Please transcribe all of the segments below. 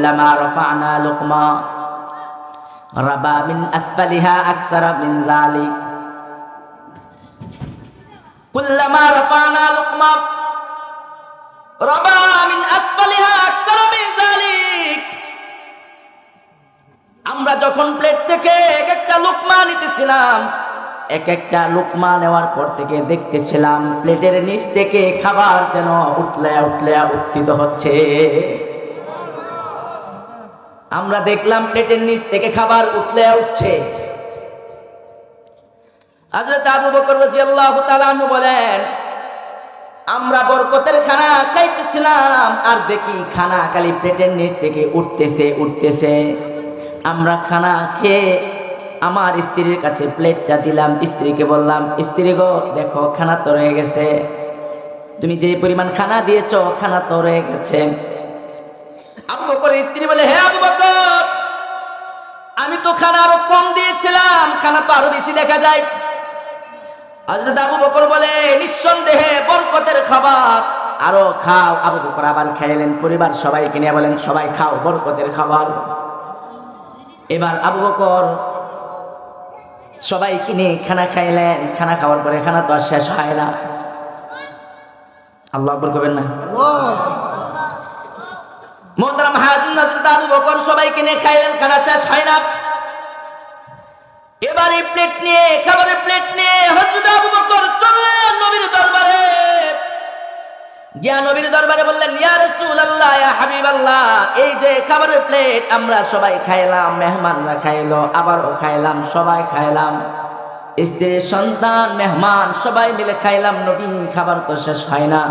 কুল্লামা রাফা'না লুকমা রাবা মিন আসফালিহা আকসারা মিন যালিক। কুল্লামা রাফা'না লুকমা রাবা মিন আসফালিহা আকসারা মিন যালিক। আমরা যখন প্লেট থেকে এক একটা লুকমা নিতেছিলাম, এক একটা লুকমা নেওয়ার পর থেকে দেখতেছিলাম প্লেটের নিচ থেকে খাবার যেন উঠলে উঠলে উত্থিত হচ্ছে। আমরা দেখলাম প্লেটের নিচ থেকে খাবার উঠলে উঠছে। হযরত আবু বকর রাদিয়াল্লাহু তাআলা আনহু বলেন, আমরা বরকতের খানা খাইতেছিলাম আর দেখি খানা খালি প্লেটের নিচ থেকে উঠতেছে উঠতেছে। আমরা খানা খেয়ে আমার স্ত্রীর কাছে প্লেটটা দিলাম, স্ত্রীকে বললাম, স্ত্রী গো দেখো খানা তো রয়ে গেছে, তুমি যে পরিমাণ খানা দিয়েছো খানা তো রয়ে গেছে। আবু বকরের স্ত্রী বলে, হে আবু বকর, আমি তো খানা আরো কম দিয়েছিলাম, খানা তো আরো বেশি দেখা যায়। হযরত আবু বকর বলে, নিঃসন্দেহে বরকতের খাবার, আরো খাও। আবু বকর আবার খাইলেন, পরিবার সবাইকে নিয়ে বলেন, সবাই খাও বরকতের খাবার। এবার আবু বকর সবাই কিনে খানা খাইলেন। খানা খাওয়ার পরে খানা তো আর শেষ হয় না। আল্লাহু আকবার কইবেন না? মুহতারাম হাজিরিন, হযরত আবু বকর সবাই কিনে খাইলেন, খানা শেষ হয় না। এবার এই প্লেট নিয়ে, খাবারের প্লেট নিয়ে হযরত আবু বকর চললেন নবীর দরবারে। গিয়া নবীর দরবারে বললেন, ইয়া রাসূলুল্লাহ, ইয়া হাবিবাল্লাহ, এই যে খাবারের প্লেট আমরা সবাই খাইলাম, মেহমানরা খাইলো, আবারও খাইলাম, সবাই খাইলাম, স্ত্রী সন্তান মেহমান সবাই মিলে খাইলাম, নবী খাবার তো শেষ হয় না।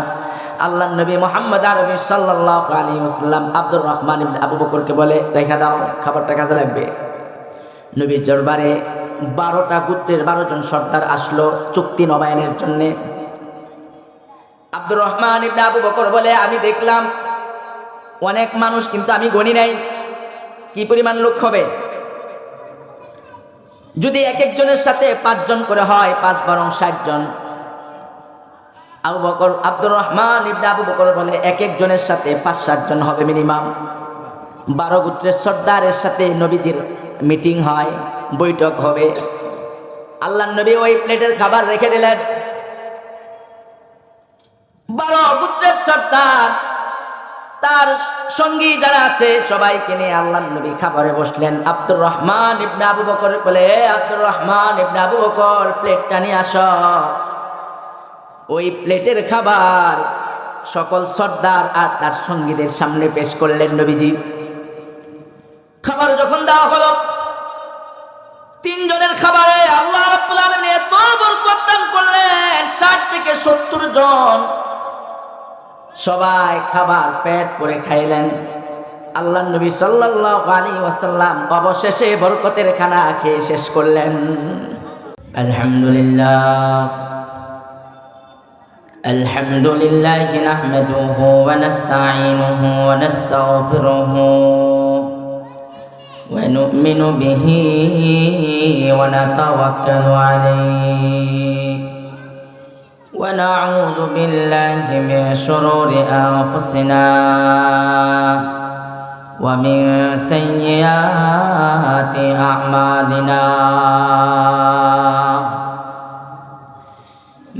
আল্লাহর নবী মুহাম্মদ আরবি সাল্লাল্লাহু আলাইহি ওয়াসাল্লাম আব্দুর রহমান ইবনে আবু বকরকে বলে, দেখা দাও, খাবারটা কাজে লাগবে। নবীর দরবারে 12টা গোত্রের 12 জন সর্দার আসলো চুক্তি নবায়নের জন্য। আব্দুর রহমান ইবনে আবু বকর বলে, আমি দেখলাম অনেক মানুষ, কিন্তু আমি গণি নাই কি পরিমাণ লোক হবে। যদি এক একজনের সাথে 5 জন করে হয়, 5 বরং 60 জন। আব্দুর রহমান ইবনে আবু বকর বলে, এক একজনের সাথে 5-7 জন হবে মিনিমাম। 12 গোত্রের সর্দারের সাথে নবীজির মিটিং হয়, বৈঠক হবে। আল্লাহর নবী ওই প্লেটের খাবার রেখে দিলেন। 12 গোত্রের সর্দার তার সঙ্গী যারা আছে সবাইকে নিয়ে আল্লাহর নবী খাবারে বসলেন। আব্দুর রহমান ইবনে আবু বকর বলে, আব্দুর রহমান ইবনে আবু বকর, প্লেটটা নিয়ে আসো। ওই প্লেটের খাবার সকল সর্দার আর তার সঙ্গীদের সামনে পেশ করলেন নবীজি। খাবার যখন দেওয়া হলো, 3 জনের খাবারে আল্লাহ রাব্বুল আলামিন এত বরকত দান করলেন, 60 থেকে 70 জন সবাই খাবার পেট ভরে খাইলেন। আল্লাহর নবী সাল্লাল্লাহু আলাইহি ওয়াসাল্লাম অবশেষে বরকতের খানা খেয়ে শেষ করলেন। আলহামদুলিল্লাহ, আলহামদুলিল্লাহি নাহমাদুহু ওয়া নাস্তাঈনুহু ওয়া নাস্তাগফিরুহু ওয়া নু'মিনু বিহি ওয়া নাতাওয়াক্কালু আলাইহি ونعوذ بالله من شرور أنفسنا ومن سيئات أعمالنا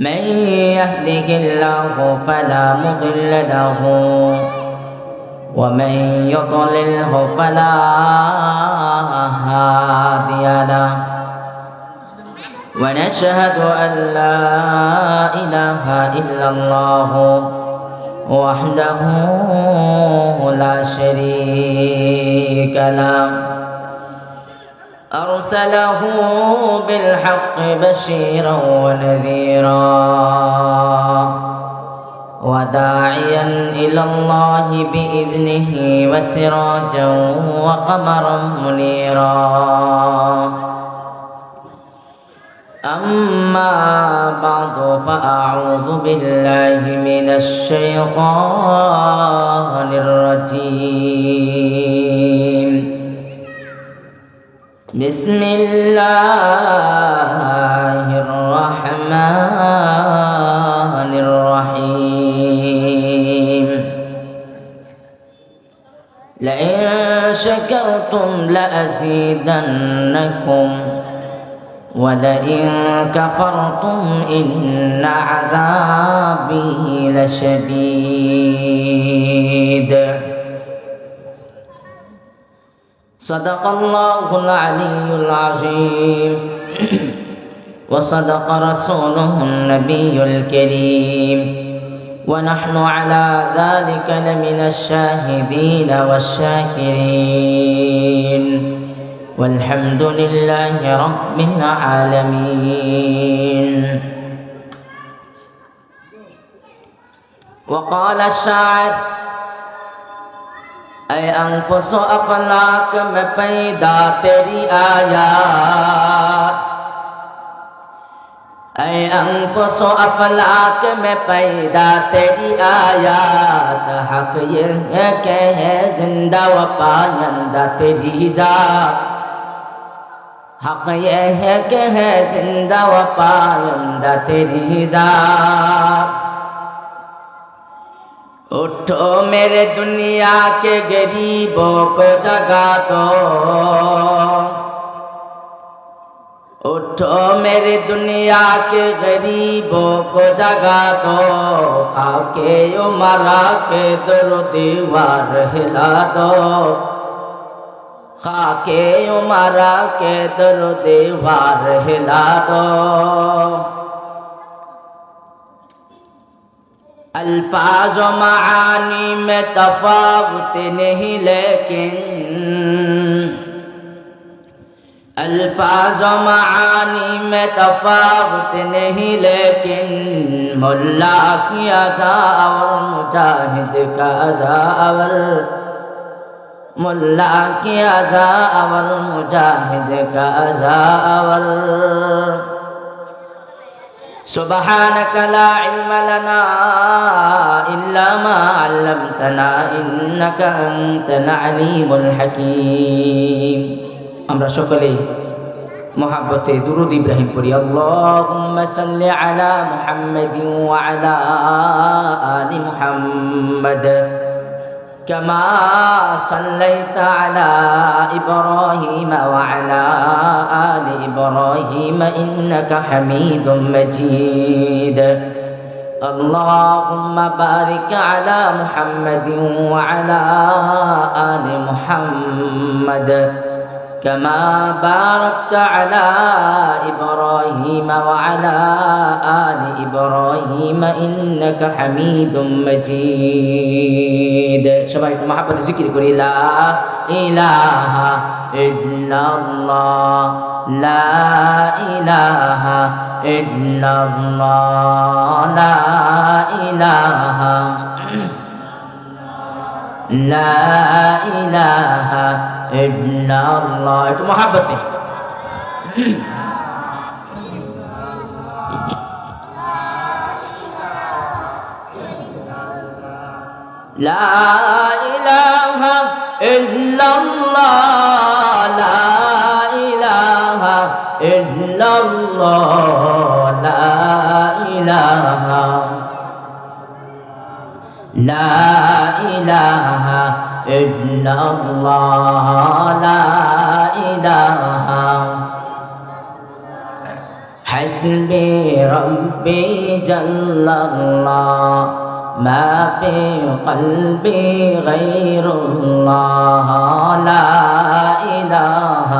من يهده الله فلا مضل له ومن يضلله فلا هادي له ونشهد أن لا إله إلا الله وحده لا شريك له أرسله بالحق بشيرا ونذيرا وداعيا إلى الله بإذنه وسراجا وقمرا منيرا أما بعد فأعوذ بالله من الشيطان الرجيم بسم الله الرحمن الرحيم لئن شكرتم لأزيدنكم ولئن كفرتم إن عذابي لشديد صدق الله العلي العظيم وصدق رسوله النبي الكريم ونحن على ذلك لمن الشاهدين والشاكرين والحمد لله رب العالمين وقال الشاعر ऐ अनफुस अफलाक में पैदा तेरी आयात ऐ अनफुस अफलाक में पैदा तेरी आयात हक ये है जिंदा व पायंदा तेरी ज़ात हक ये है कि है जिंदा व पायंदा तेरी ज़ात उठो मेरे दुनिया के गरीबों को जगा दो उठो मेरे दुनिया के गरीबों को जगा दो खाके उमरा के दर दीवार हिला दो खाके उमरा के दर दीवार हिला दो अल्फाज व मानी में तफावत नहीं लेकिन अल्फाज व मानी में तफावत नहीं लेकिन मुल्ला की अज़ावर मुजाहिद का अज़ावर मुल्ला की अज़ावर मुजाहिद का अज़ावर सुब्हानक ला इल्म लना इल्ला मा अल्लमतना इन्नका अंतल अलीमुल हकीम আমরা সকলেই मोहब्बते दुरूद इब्राहिम पढ़ी अल्लाहुम्मा सल्लि अला मुहम्मदिन व अला आलि मुहम्मद कमा सल्लैता अला इब्राहीम व अला आलि इब्राहीम इन्नका हमीदुम मजीद अल्लाहुम्मा बारिक अला मुहम्मदिन व अला आलि मुहम्मद كما باركت على إبراهيم وعلى آل إبراهيم إنك حميد مجيد شباب محبة ذكر قولي لا إله إلا الله لا إله إلا الله لا إله لا إله إلا الله itu محبت nih لا إله إلا الله لا إله إلا الله لا إله لا إله إلا الله لا إله حسبي ربي جل الله ما في قلبي غير الله لا إله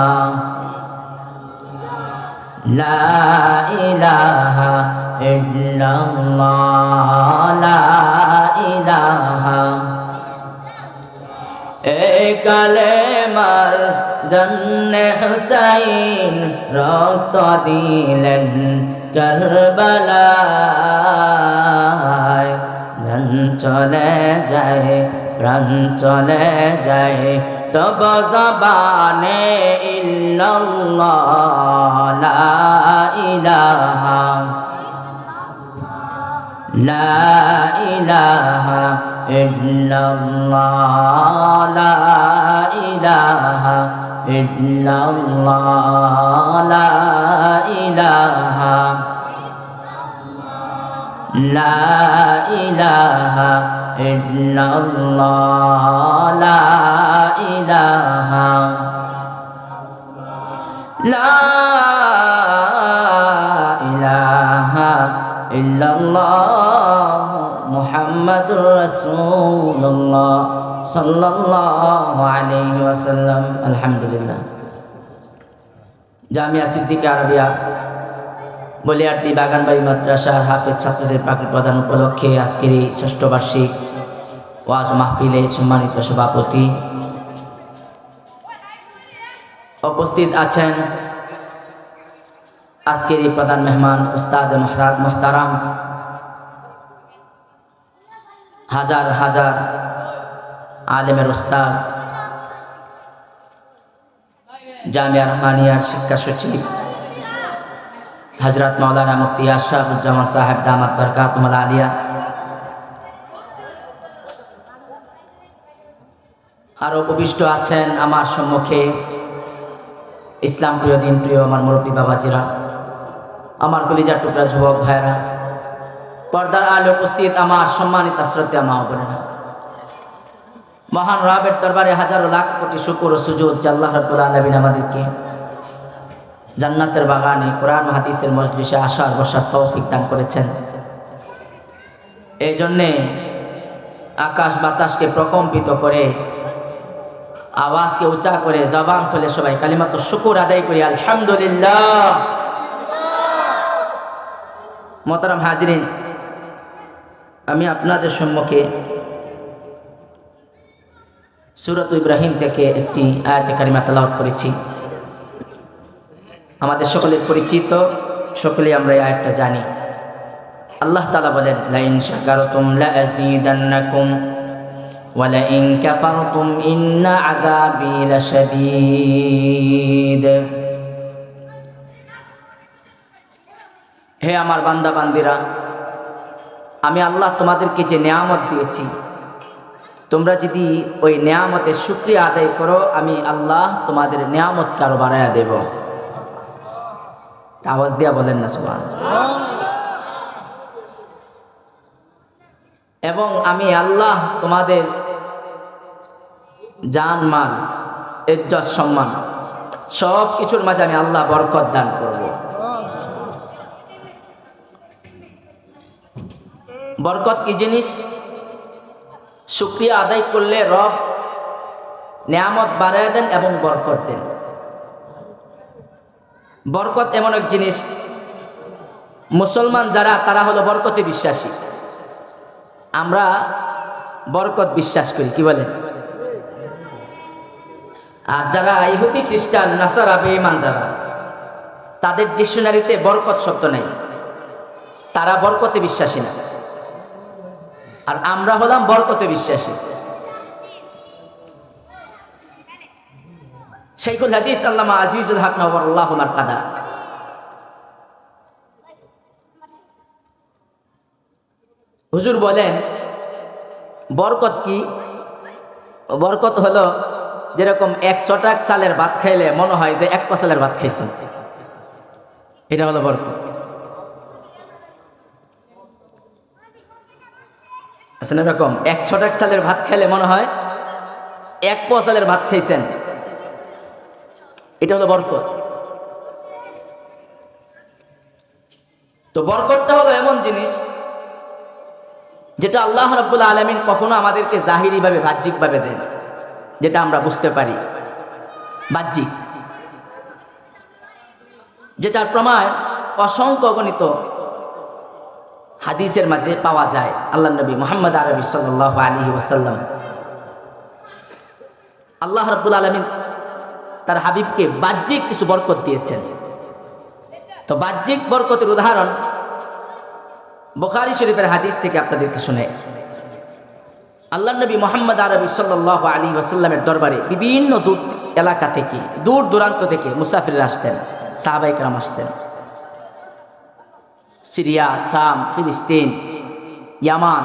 لا إله إلا الله لا إله কালেমার জন্নে হুসাইন রক্ত দিলেন কারবালায় জান চলে যায় প্রাণ চলে যায় তব জবানে ইল্লাল্লাহ লা ইলাহা লা ইলাহা ইল্লাল্লাহ লা ইলাহা ইল্লাল্লাহ লা ইলাহা লা ইলাহা ইল্লাল্লাহ লা ইলাহা লা ইলাহা ইল্লাল্লাহ মুহাম্মাদুর রাসূলুল্লাহ সাল্লাল্লাহু আলাইহি ওয়াসাল্লাম। আলহামদুলিল্লাহ। জামিয়া সিদ্দিকা আরবিয়া বলিয়ারটি বাগানবাড়ি মাদ্রাসার হাফেজ ছাত্রদের পাকের প্রদান উপলক্ষে আজকের এই ষষ্ঠ বার্ষিক ওয়াজ মাহফিলের সম্মানিত সভাপতি উপস্থিত আছেন আজকের এই প্রধান মেহমান উস্তাদ মুহতারাম, হাজার হাজার আলেমের উস্তাদ, জামিয়া রহমানিয়ার শিক্ষা সচিব হযরত মাওলানা মুফতি আশরাফুজ্জামান সাহেব দামাত বরকাতুহুল আলিয়া, আর উপবিষ্ট আছেন আমার সম্মুখে ইসলাম প্রিয়, দিন প্রিয় আমার মুরব্বী বাবাজিরা, আমার কলিজার টুকরা যুবক ভাইরা, পর্দার আলে উপস্থিত আমার সম্মানিত শ্রদ্ধা মা ও বোনেরা, মহান রবের দরবারে হাজারো লাখ কোটি শুকর ও সুজুদ যে আল্লাহ রাব্বুল আলামিন আমাদেরকে জান্নাতের বাগানে কোরআন ও হাদিসের মজলিসে আসার বসার তৌফিক দান করেছেন। এই জন্যে আকাশ বাতাসকে প্রকম্পিত করে, আওয়াজকে উঁচা করে, জবান খুলে সবাই কালিমাত শুকর আদায় করি আলহামদুলিল্লাহ। মোহতারাম হাজিরিন, আমি আপনাদের সম্মুখে সূরাত ইব্রাহিম থেকে একটি আয়াতে কারিমা তেলাওয়াত করেছি। আমাদের সকলের পরিচিত, সকলেই আমরা এই আয়াতটা জানি। আল্লাহ তাআলা বলেন, লাইন শাকারতুম লাযীদান্নাকুম ওয়া লাইন কাফারতুম ইন্না আযাবি লাশাদীদ। হে আমার বান্দা বান্দিরা, আমি আল্লাহ তোমাদেরকে যে নেয়ামত দিয়েছি, তোমরা যদি ওই নেয়ামতের শুকরিয়া আদায় করো, আমি আল্লাহ তোমাদের নেয়ামতকে আরো বাড়াইয়া দেব। আওয়াজ দিয়া বলেন না সুবহানাল্লাহ। এবং আমি আল্লাহ তোমাদের জান মাল, ইজ্জত সম্মান সব কিছুর মাঝে আমি আল্লাহ বরকত দান করব। বরকত কি জিনিস? শুকরিয়া আদায় করলে রব নেয়ামত বাড়ায় দেন এবং বরকত দেন। বরকত এমন এক জিনিস, মুসলমান যারা তারা হলো বরকতে বিশ্বাসী। আমরা বরকত বিশ্বাস করি, কি বলে? আর যারা ইহুদি খ্রিস্টান নাসারা বেঈমান যারা, তাদের ডিকশনারিতে বরকত শব্দ নেই, তারা বরকতে বিশ্বাসী না। আর আমরা হলাম বরকতে বিশ্বাসী। শাইখুল হাদিস আল্লামা আজিজুল হক নওয়ারুল্লাহু মারকাদা হুজুর বলেন, বরকত কি? বরকত হলো যেরকম 100 টাক চালের ভাত খাইলে মনে হয় যে 1 চালের ভাত খাইছে, এটা হলো বরকত। আচ্ছা, এরকম 100 টাক চালের ভাত খাইলে মনে হয় 1 পোয়া চালের ভাত খাইছেন, এটা হলো বরকত। তো বরকতটা হলো এমন জিনিস যেটা আল্লাহ রাব্বুল আলামিন কখনো আমাদেরকে জাহিরি ভাবে, বাহ্যিক ভাবে দেন, যেটা আমরা বুঝতে পারি, বাহ্যিক, যেটার প্রমাণ অসংখ্য গণিত হাদিসের মাঝে পাওয়া যায়। আল্লাহ নবী মুহাম্মদ আরবি সাল্লাল্লাহু আলাইহি ওয়াসাল্লাম, আল্লাহ রাব্বুল আলামিন তার হাবিবকে বাহ্যিক কিছু বরকত দিয়েছেন। তো বাহ্যিক বরকতের উদাহরণ বুখারী শরীফের হাদিস থেকে আপনাদেরকে শুনে। আল্লাহ নবী মুহাম্মদ আরবি সাল্লাল্লাহু আলাইহি ওয়াসাল্লামের দরবারে বিভিন্ন দূর এলাকা থেকে, দূর দূরান্ত থেকে মুসাফিররা আসতেন, সাহাবায়ে কেরাম আসতেন। সিরিয়া, শাম, ফিলিস্তিন, ইয়ামান।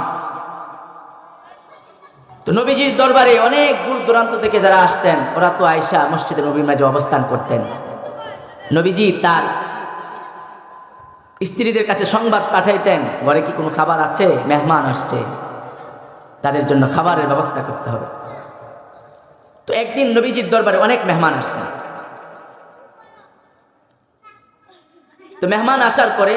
তো নবীজির দরবারে অনেক দূর দূরান্ত থেকে যারা আসতেন, ওরা তো আয়েশা মসজিদে নবীর মাঝে অবস্থান করতেন। নবীজি তার স্ত্রীদের কাছে সংবাদ পাঠাইতেন, ঘরে কি কোনো খাবার আছে, মেহমান আসছে, তাদের জন্য খাবারের ব্যবস্থা করতে হবে। তো একদিন নবীজির দরবারে অনেক মেহমান আসছে। তো মেহমান আসার পরে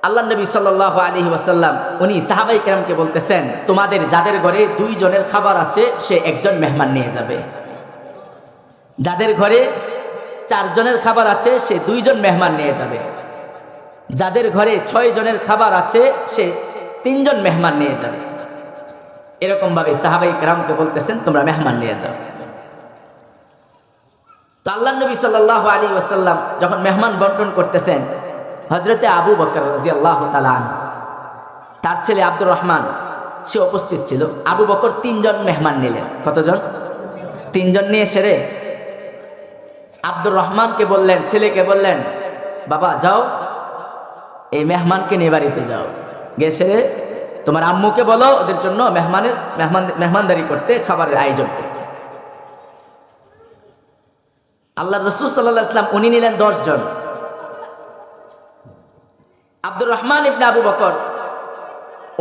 আল্লাহ নবী সাল্লাল্লাহু আলাইহি ওয়াসাল্লাম উনি সাহাবাই কেরামকে বলতেছেন, তোমাদের যাদের ঘরে 2 জনের খাবার আছে সে একজন মেহমান নিয়ে যাবে। যাদের ঘরে 4 জনের খাবার আছে সে 2 জন মেহমান নিয়ে যাবে। যাদের ঘরে 6 জনের খাবার আছে সে 3 জন মেহমান নিয়ে যাবে। এরকম ভাবে সাহাবাই কেরামকে বলতেছেন তোমরা মেহমান নিয়ে যাও। তো আল্লাহ নবী সাল্লাল্লাহু আলাইহি ওয়াসাল্লাম যখন মেহমান বন্টন করতেছেন, হযরতে আবু বকর রাদিয়াল্লাহু তাআলা আনহু তার ছেলে আব্দুর রহমান সে উপস্থিত ছিল। আবু বকর 3 জন মেহমান নিলেন। কতজন? 3 জন নিয়ে সেরে আব্দুর রহমানকে বললেন, ছেলেকে বললেন, বাবা যাও এই মেহমানকে নিয়ে বাড়িতে যাও, গেছে তোমার আম্মুকে বলো ওদের জন্য মেহমানদারি করতে, খাবারের আয়োজন করতে। আল্লাহ রাসূল সাল্লাল্লাহু আলাইহি ওয়াসাল্লাম উনি নিলেন 10 জন। আব্দুর রহমান ইবনে আবু বকর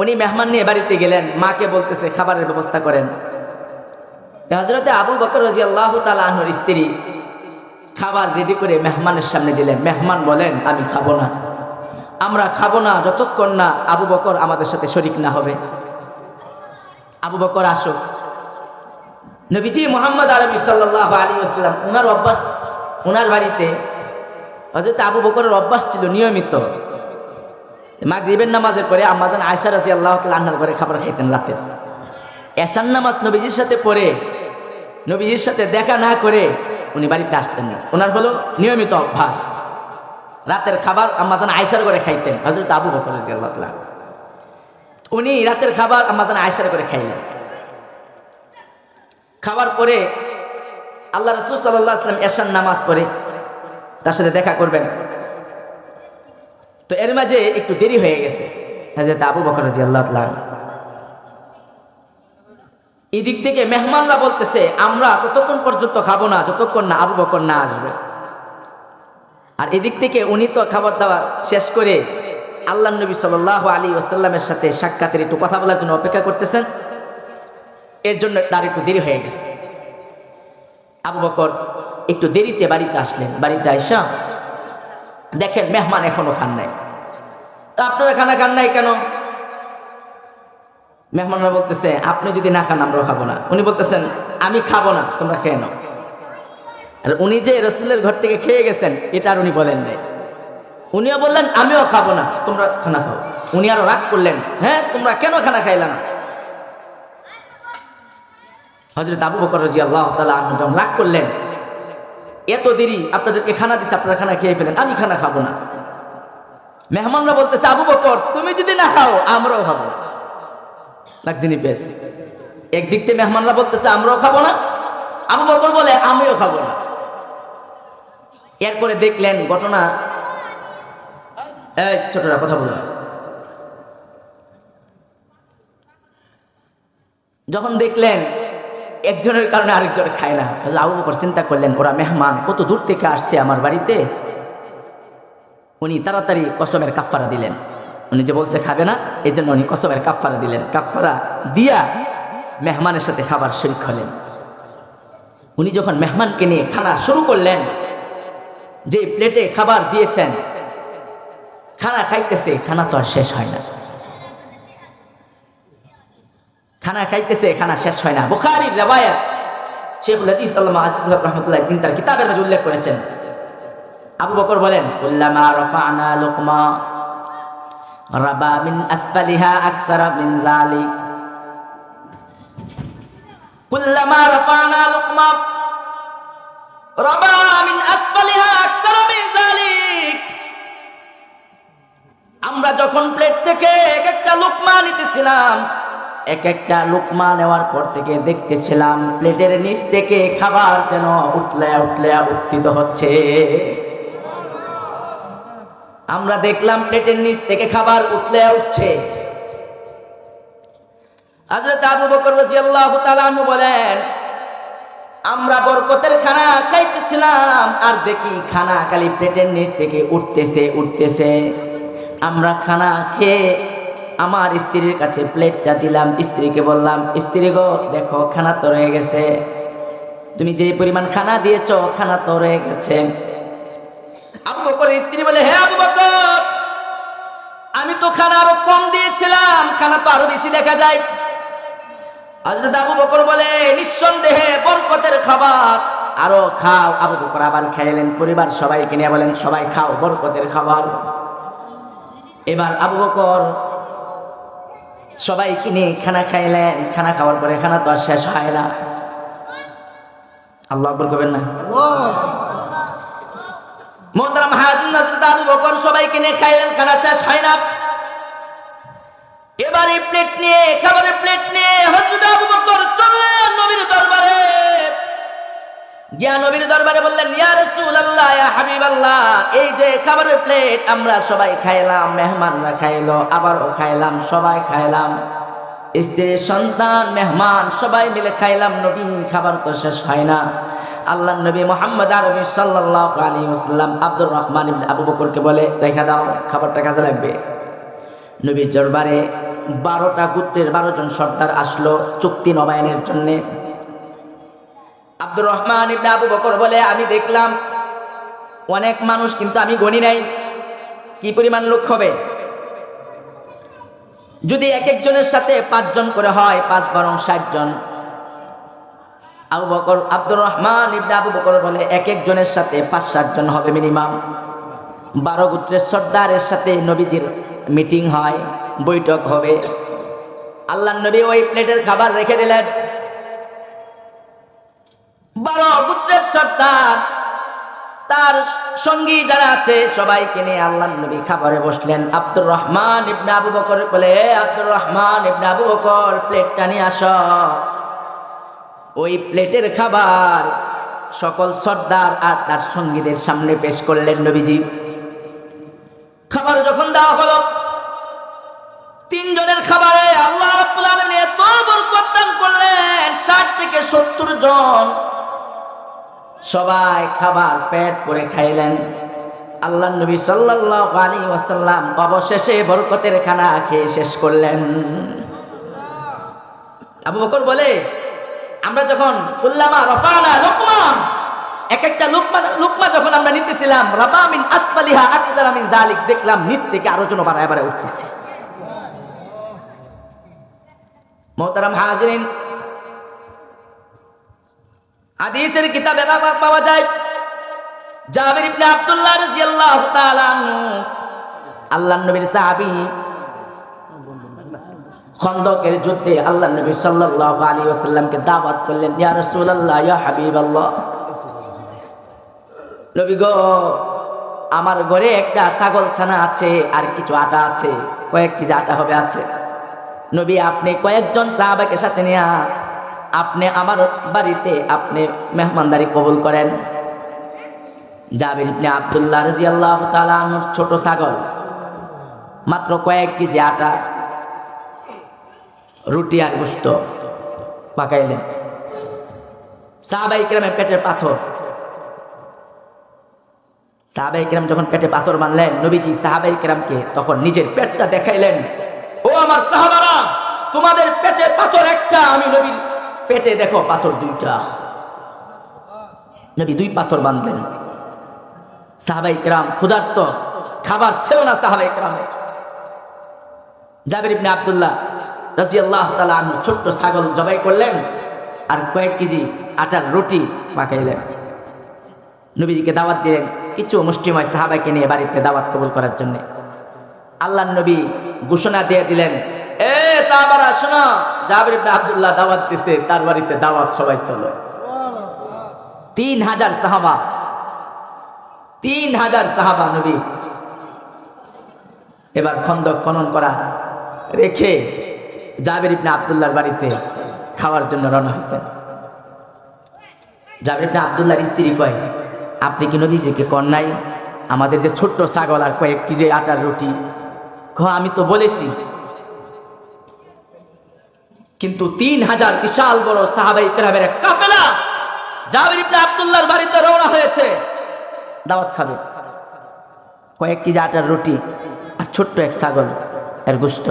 উনি মেহমান নিয়ে বাড়িতে গেলেন, মাকে বলতেছে খাবারের ব্যবস্থা করেন। হযরতে আবু বকর রাদিয়াল্লাহু তাআলা আনহুর স্ত্রী খাবার রেডি করে মেহমানের সামনে দিলেন। মেহমান বলেন, আমি খাবো না, আমরা খাবো না যতক্ষণ না আবু বকর আমাদের সাথে শরীক না হবে। আবু বকর আসুক। নবীজি মুহাম্মদ আরবি সাল্লাল্লাহু আলাইহি ওয়াসাল্লাম ওনার বাড়িতে হযরত আবু বকরের অভ্যাস ছিল নিয়মিত মাগরিবের নামাজের পরে আম্মাজান আয়েশা রাদিয়াল্লাহু তাআলা আনহার ঘরে খাবার খাইতেন রাতে। এশার নামাজ নবীজির সাথে পড়ে নবীজির সাথে দেখা না করে উনি বাড়িতে আসতেন না। ওনার হলো নিয়মিত অভ্যাস, রাতের খাবার আম্মাজান আয়েশার ঘরে খাইতেন হযরত আবু বকর রাদিয়াল্লাহু তাআলা। উনি রাতের খাবার আম্মাজান আয়েশার ঘরে খাইলেন। খাবার পরে আল্লাহ রাসূল সাল্লাল্লাহু আলাইহি ওয়াসাল্লাম এশার নামাজ পড়ে তার সাথে দেখা করবেন। তো এর মাঝে একটু দেরি হয়ে গেছে। হযরত আবু বকর রাদিয়াল্লাহু তাআলা এদিক থেকে মেহমানরা বলতেছে আমরা ততক্ষণ পর্যন্ত খাবো না যতক্ষণ না আবু বকর না আসবে। আর এদিক থেকে উনি তো খাবার দাবার শেষ করে আল্লাহ নবী সাল্লাল্লাহু আলাইহি ওয়াসাল্লামের সাথে সাক্ষাতের একটু কথা বলার জন্য অপেক্ষা করতেছেন। এর জন্য তার একটু দেরি হয়ে গেছে। আবু বকর একটু দেরিতে বাড়িতে আসলেন। বাড়িতে আইসা দেখেন মেহমান এখনো খান নাই। তা আপনারা খানা খান নাই কেন? মেহমানরা বলতেছে আপনি যদি না খান আমরাও খাবো না। উনি বলতেছেন আমি খাবো না, তোমরা খেয়ে নাও। আর উনি যে রাসূলের ঘর থেকে খেয়ে গেছেন এটা আর উনি বলেন নাই। উনিও বললেন আমিও খাবো না, তোমরা খানা খাও। উনি আরো রাগ করলেন, হ্যাঁ তোমরা কেন খানা খাইলা না? হযরত আবু বকর রাদিয়াল্লাহু তাআলা আনহু রাগ করলেন, এত দেরি আপনাদেরকে খানা দিছে, আপনারা খানা খেয়ে ফেলেন, আমি খানা খাবো না। মেহমানরা বলতেছে আবু বকর তুমি যদি না খাও আমরাও খাবো না। লাগজিনি পেস একদিক থেকে মেহমানরা বলতেছে আমরাও খাবো না, আবু বকর বলে আমিও খাবো না। এরপরে দেখলেন ঘটনা, এই ছোটরা কথা বলো না। যখন দেখলেন একজনের কারণে আরেকজন খায় না, আবু বকর চিন্তা করলেন ওরা মেহমান কত দূর থেকে আসছে আমার বাড়িতে। উনি তাড়াতাড়ি কসমের কাফারা দিলেন। উনি যে বলছে খাবে না এই জন্য উনি কসমের কাফারা দিলেন। কাফারা দিয়া মেহমানের সাথে খাবার শরীক হলেন। উনি যখন মেহমানকে নিয়ে খানা শুরু করলেন, যে প্লেটে খাবার দিয়েছেন খানা খাইতেছে, খানা তো আর শেষ হয় না। খানা খাইতেছে, খানা শেষ হয় না। বুখারীর riwayat শেখুল হাদিস আল্লামা আজিজুল হক রাহমাতুল্লাহ তিনি তার কিতাবের মধ্যে উল্লেখ করেছেন। আবু বকর বলেন কুল্লামা রাফা'না লুকমা রাবা মিন আসফালিহা আকসারা মিন যালিক। কুল্লামা রাফা'না লুকমা রাবা মিন আসফালিহা আকসারা মিন যালিক। আমরা যখন প্লেট থেকে এক একটা লুকমা নিতেছিলাম, এক একটা লুকমা নেওয়ার পর থেকে দেখতেছিলাম প্লেটের নিচ থেকে খাবার যেন উঠলে উত্থিত হচ্ছে। আমরা দেখলাম প্লেটের নিচ থেকে খাবার উঠছে। হযরত আবু বকর রাদিয়াল্লাহু তাআলা আনহু বলেন আমরা বরকতের খানা খাইতেছিলাম আর দেখি খানা খালি প্লেটের নিচ থেকে উঠতেছে। আমরা খানা খেয়ে আমার স্ত্রীর কাছে প্লেটটা দিলাম। স্ত্রীকে বললাম স্ত্রী গো দেখো খানা তো রয়ে গেছে। তুমি যে পরিমাণ খানা দিয়েছো খানা তো রয়ে গেছে। আবু বকরের স্ত্রী বলে, হে আবু বকর, আমি তো খানা আরো কম দিয়েছিলাম, খানা তো আরো বেশি দেখা যায়। হযরত আবু বকর বলে, নিঃসন্দেহে বরকতের খাবার, আরো খাও। আবু বকর আবার খাইলেন, পরিবার সবাইকে নিয়ে বলেন, সবাই খাও বরকতের খাবার। এবার আবু বকর সবাইকে নিয়ে খানা খাইলেন। খানা খাওয়ার পরে খানা তো আর শেষ হয় না। আল্লাহু আকবার করবেন না? মোহতারাম হাজির, হযরত আবু বকর সবাইকে নিয়ে খাইলেন, খানা শেষ হয় না। এবার এই প্লেট নিয়ে, খাবারের প্লেট নিয়ে হযরত আবু বকর চললেন নবীর দরবারে। গিয়া নবীর দরবারে বললেন, ইয়া রাসূলুল্লাহ, ইয়া হাবিবাল্লাহ, এই যে খাবারের প্লেট আমরা সবাই খাইলাম, মেহমানরা খাইলো, আবারও খাইলাম, সবাই খাইলাম, স্ত্রী সন্তান মেহমান সবাই মিলে খাইলাম, নবী খাবার তো শেষ হয় না। আল্লাহ নবী মুহাম্মদ আরবি সাল্লাল্লাহু আলাইহি ওয়াসাল্লাম আব্দুর রহমান ইবনে আবু বকরকে বলে, রেখে দাও, খাবারটা কাজে লাগবে। নবীর দরবারে 12টা গোত্রের 12 জন সর্দার আসলো চুক্তি নবায়নের জন্য। আব্দুর রহমান ইবনে আবু বকর বলে, আমি দেখলাম অনেক মানুষ, কিন্তু আমি গণি নাই কি পরিমাণ লোক হবে। যদি এক একজনের সাথে 5 জন করে হয়, 5 বরং 60 জন। আব্দুর রহমান ইবনে আবু বকর বলে, এক একজনের সাথে 5-7 জন হবে মিনিমাম। 12 গোত্রের সর্দারের সাথে নবীজির মিটিং হয়, বৈঠক হবে। আল্লাহ নবী ওই প্লেটের খাবার রেখে দিলেন। 12 গোত্রের সর্দার তার সঙ্গী যারা আছে সবাইকে নিয়ে আল্লাহ নবী খাবারে বসলেন। আব্দুর রহমান ইবনে আবু বকর বলে, আব্দুর রহমান ইবনে আবু বকর, প্লেটটা নিয়ে আসো। ওই প্লেটের খাবার সকল সর্দার আর তার সঙ্গীদের সামনে পেশ করলেন নবীজি। খাবার যখন দেওয়া হলো, 3 জনের খাবারে আল্লাহ রাব্বুল আলামিন এত বরকত দান করলেন, 60 থেকে 70 জন সবাই খাবার পেট ভরে খাইলেন। আল্লাহ নবী সাল্লাল্লাহু আলাইহি ওয়াসাল্লাম অবশেষে বরকতের খানা খেয়ে শেষ করলেন। আবু বকর বলে, আমরা যখন কুল্লামা রাফানা লুকমা, এক একটা লুকমা যখন আমরা নিতেছিলাম, রাবা মিন আসফালিহা আকসারা মিন যালিক, দেখলাম নিচ থেকে আরো জন বাড়ায় বাড়ায় উঠতেছে। মুহতারাম হাজিরিন, হাদিসের কিতাবে পাওয়া যায়, জাবির ইবনে আব্দুল্লাহ রাদিয়াল্লাহু তাআলা আনহু, আল্লাহর নবীর সাহাবী, খন্দকের যুদ্ধে আল্লাহর নবী সাল্লাল্লাহু আলাইহি ওয়াসাল্লামকে দাওয়াত করলেন, ইয়া রাসূলুল্লাহ, ইয়া হাবিবাল্লাহ, নবী গো, আমার ঘরে একটা ছাগল ছানা আছে, আর কিছু আটা আছে, কয়েক কেজি আটা হবে আছে। নবী, আপনি কয়েকজন সাহাবাকে সাথে নিয়ে আপনি আমার বাড়িতে আপনি মেহমানদারি কবুল করেন। জাবির ইবনে আব্দুল্লাহ রাদিয়াল্লাহু তাআলা আনহুর ছোট ছাগল, মাত্র কয়েক কেজি আটা, রুটি আর গোশত পাকাইলেন। সাহাবায়ে কেরামের পেটের পাথর, সাহাবায়ে কেরাম যখন পেটে পাথর মানলেন, নবীজি সাহাবায়ে কেরামকে তখন নিজের পেটটা দেখাইলেন। ও আমার সাহাবারা, তোমাদের পেটে পাথর একটা, আমি নবীর পেটে দেখো পাথর 2টা। নবী 2 পাথর বাঁধলেন। সাহাবায়ে কেরাম ক্ষুধার্ত, খাবার ছিল না সাহাবায়ে কেরামের। জাবির ইবনে আব্দুল্লাহ রাদিয়াল্লাহু তাআলা আনহু ছোট্ট ছাগল জবাই করলেন, আর কয়েক কেজি আটার রুটি পাকাইলেন। নবীজিকে দাওয়াত দিলেন, কিছু মুষ্টিময় সাহাবাকে নিয়ে বাড়িতে দাওয়াত কবুল করার জন্য। আল্লাহর নবী ঘোষণা দিয়ে দিলেন, এ সাহাবারা শোনো, জাবির ইবনে আব্দুল্লাহ দাওয়াত দিছে, তার বাড়িতে দাওয়াত, সবাই চলো। 3000 সাহাবা, 3000 সাহাবা নবী এবার খন্দক খনন করা রেখে জাবির ইবনে আব্দুল্লাহর বাড়িতে খাওয়ার জন্য রওনা হয়েছেন। জাবির ইবনে আব্দুল্লাহর স্ত্রী কয়, আপনি কি নবীজিকে কন নাই আমাদের যে ছোট্ট ছাগল আর কয়েক কেজি আটার রুটি? আমি তো বলেছি, কিন্তু 3000 বিশাল বড় সাহাবায়ে কেরামের এক কাফেলা জাবির ইবনে আব্দুল্লাহর বাড়িতে রওনা হয়েছে, দাওয়াত খাবে। কয়েক কেজি আটার রুটি আর ছোট্ট এক ছাগল এর গোশত,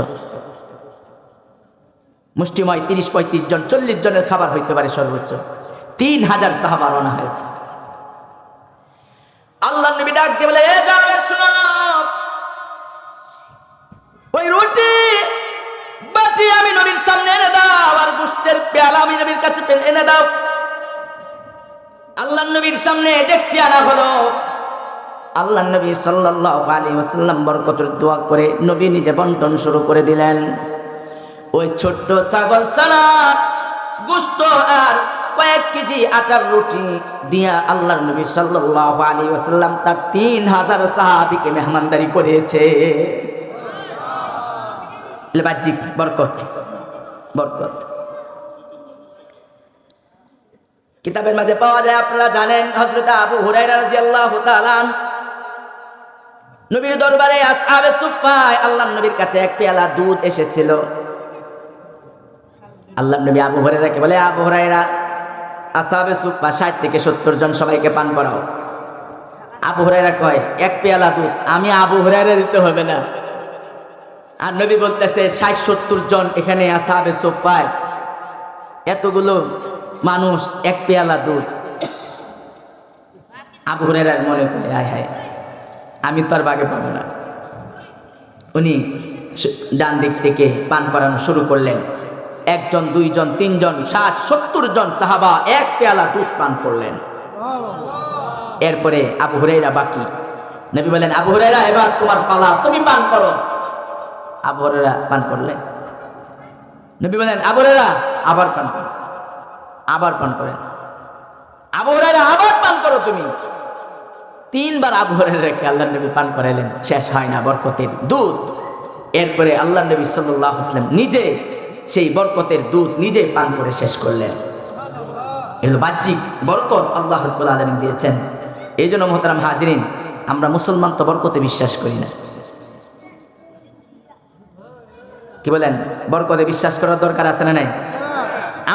মুষ্টিময় 30-35 জন 40 জনের খাবার হইতে পারে সর্বোচ্চ। 3000 সাহাবা রওনা হয়েছে। আল্লাহর নবী ডাক দিয়ে বলে, এ জাবের শোনো, ওই রুটি বাটি আমি নবীর সামনে এনে দাও, আর গোশতের পেয়ালা আমি নবীর কাছে এনে দাও। আল্লাহর নবীর সামনে ডেকচি আনা হলো। আল্লাহর নবী সাল্লাল্লাহু আলাইহি ওয়াসাল্লাম বরকতের দোয়া করে নবী নিজে বন্টন শুরু করে দিলেন। ওই ছোট্ট ছাগল ছানা গোশত আর কয়েক কেজি আটার রুটি দিয়া আল্লাহর নবী সাল্লাল্লাহু আলাইহি ওয়াসাল্লাম তার 3000 সাহাবীকে মেহমানদারি করেছে। বাহ্যিক বরকত, বরকত কিতাবের মাঝে পাওয়া যায়। আপনারা জানেন হযরত আবু হুরায়রা রাদিয়াল্লাহু তাআলা নবীর দরবারে আসহাবে সুফফায় আল্লাহর নবীর কাছে এক পেয়ালা দুধ এসেছিল। আল্লাহর নবী আবু হুরায়রাকে বলে, আবু হুরায়রা, আসহাবে সুফফা 60 থেকে 70 জন সবাইকে পান করাও। আবু হুরায়রা কয়, এক পেয়ালা দুধ আমি আবু হুরায়রা দিতে হবে না। আর নবী বলতেছে 60-70 জন এখানে আসহাবে সুফফায়, এতগুলো মানুষ, এক পেয়ালা দুধ। আবু হুরায়রার মনে করে, হায় হায়, আমি তো আর বাগে পাবো না। উনি ডান দিক থেকে পান করানো শুরু করলেন। 1 জন, 2 জন, 3 জন, 60-70 জন সাহাবা এক পেয়ালা দুধ পান করলেন। এরপরে আবু হুরায়রা বাকি। নবী বলেন, আবু হুরায়রা, এবার তোমার পালা, তুমি পান করো। আবু হুরায়রা পান করলেন। নবী বলেন, আবু হুরায়রা আবার পান করো, আবার পান করেন। আবু হুরায়রা আবার পান করো তুমি। 3 বার আবু হুরায়রাকে আল্লাহর নবী পান করাইলেন, শেষ হয় না বরকতের দুধ। এরপরে আল্লাহর নবী সাল্লাল্লাহু আলাইহি ওয়াসাল্লাম নিজে সেই বরকতের দুধ নিজে পান করে শেষ করলেন। এগুলো বাহ্যিক বরকত আল্লাহ রাব্বুল আলামিন দিয়েছেন। এই জন্য মুহতারাম হাজিরিন, আমরা মুসলমান তো বরকতে বিশ্বাস করি না। কি বলেন? বরকতে বিশ্বাস করার দরকার আছে না নাই?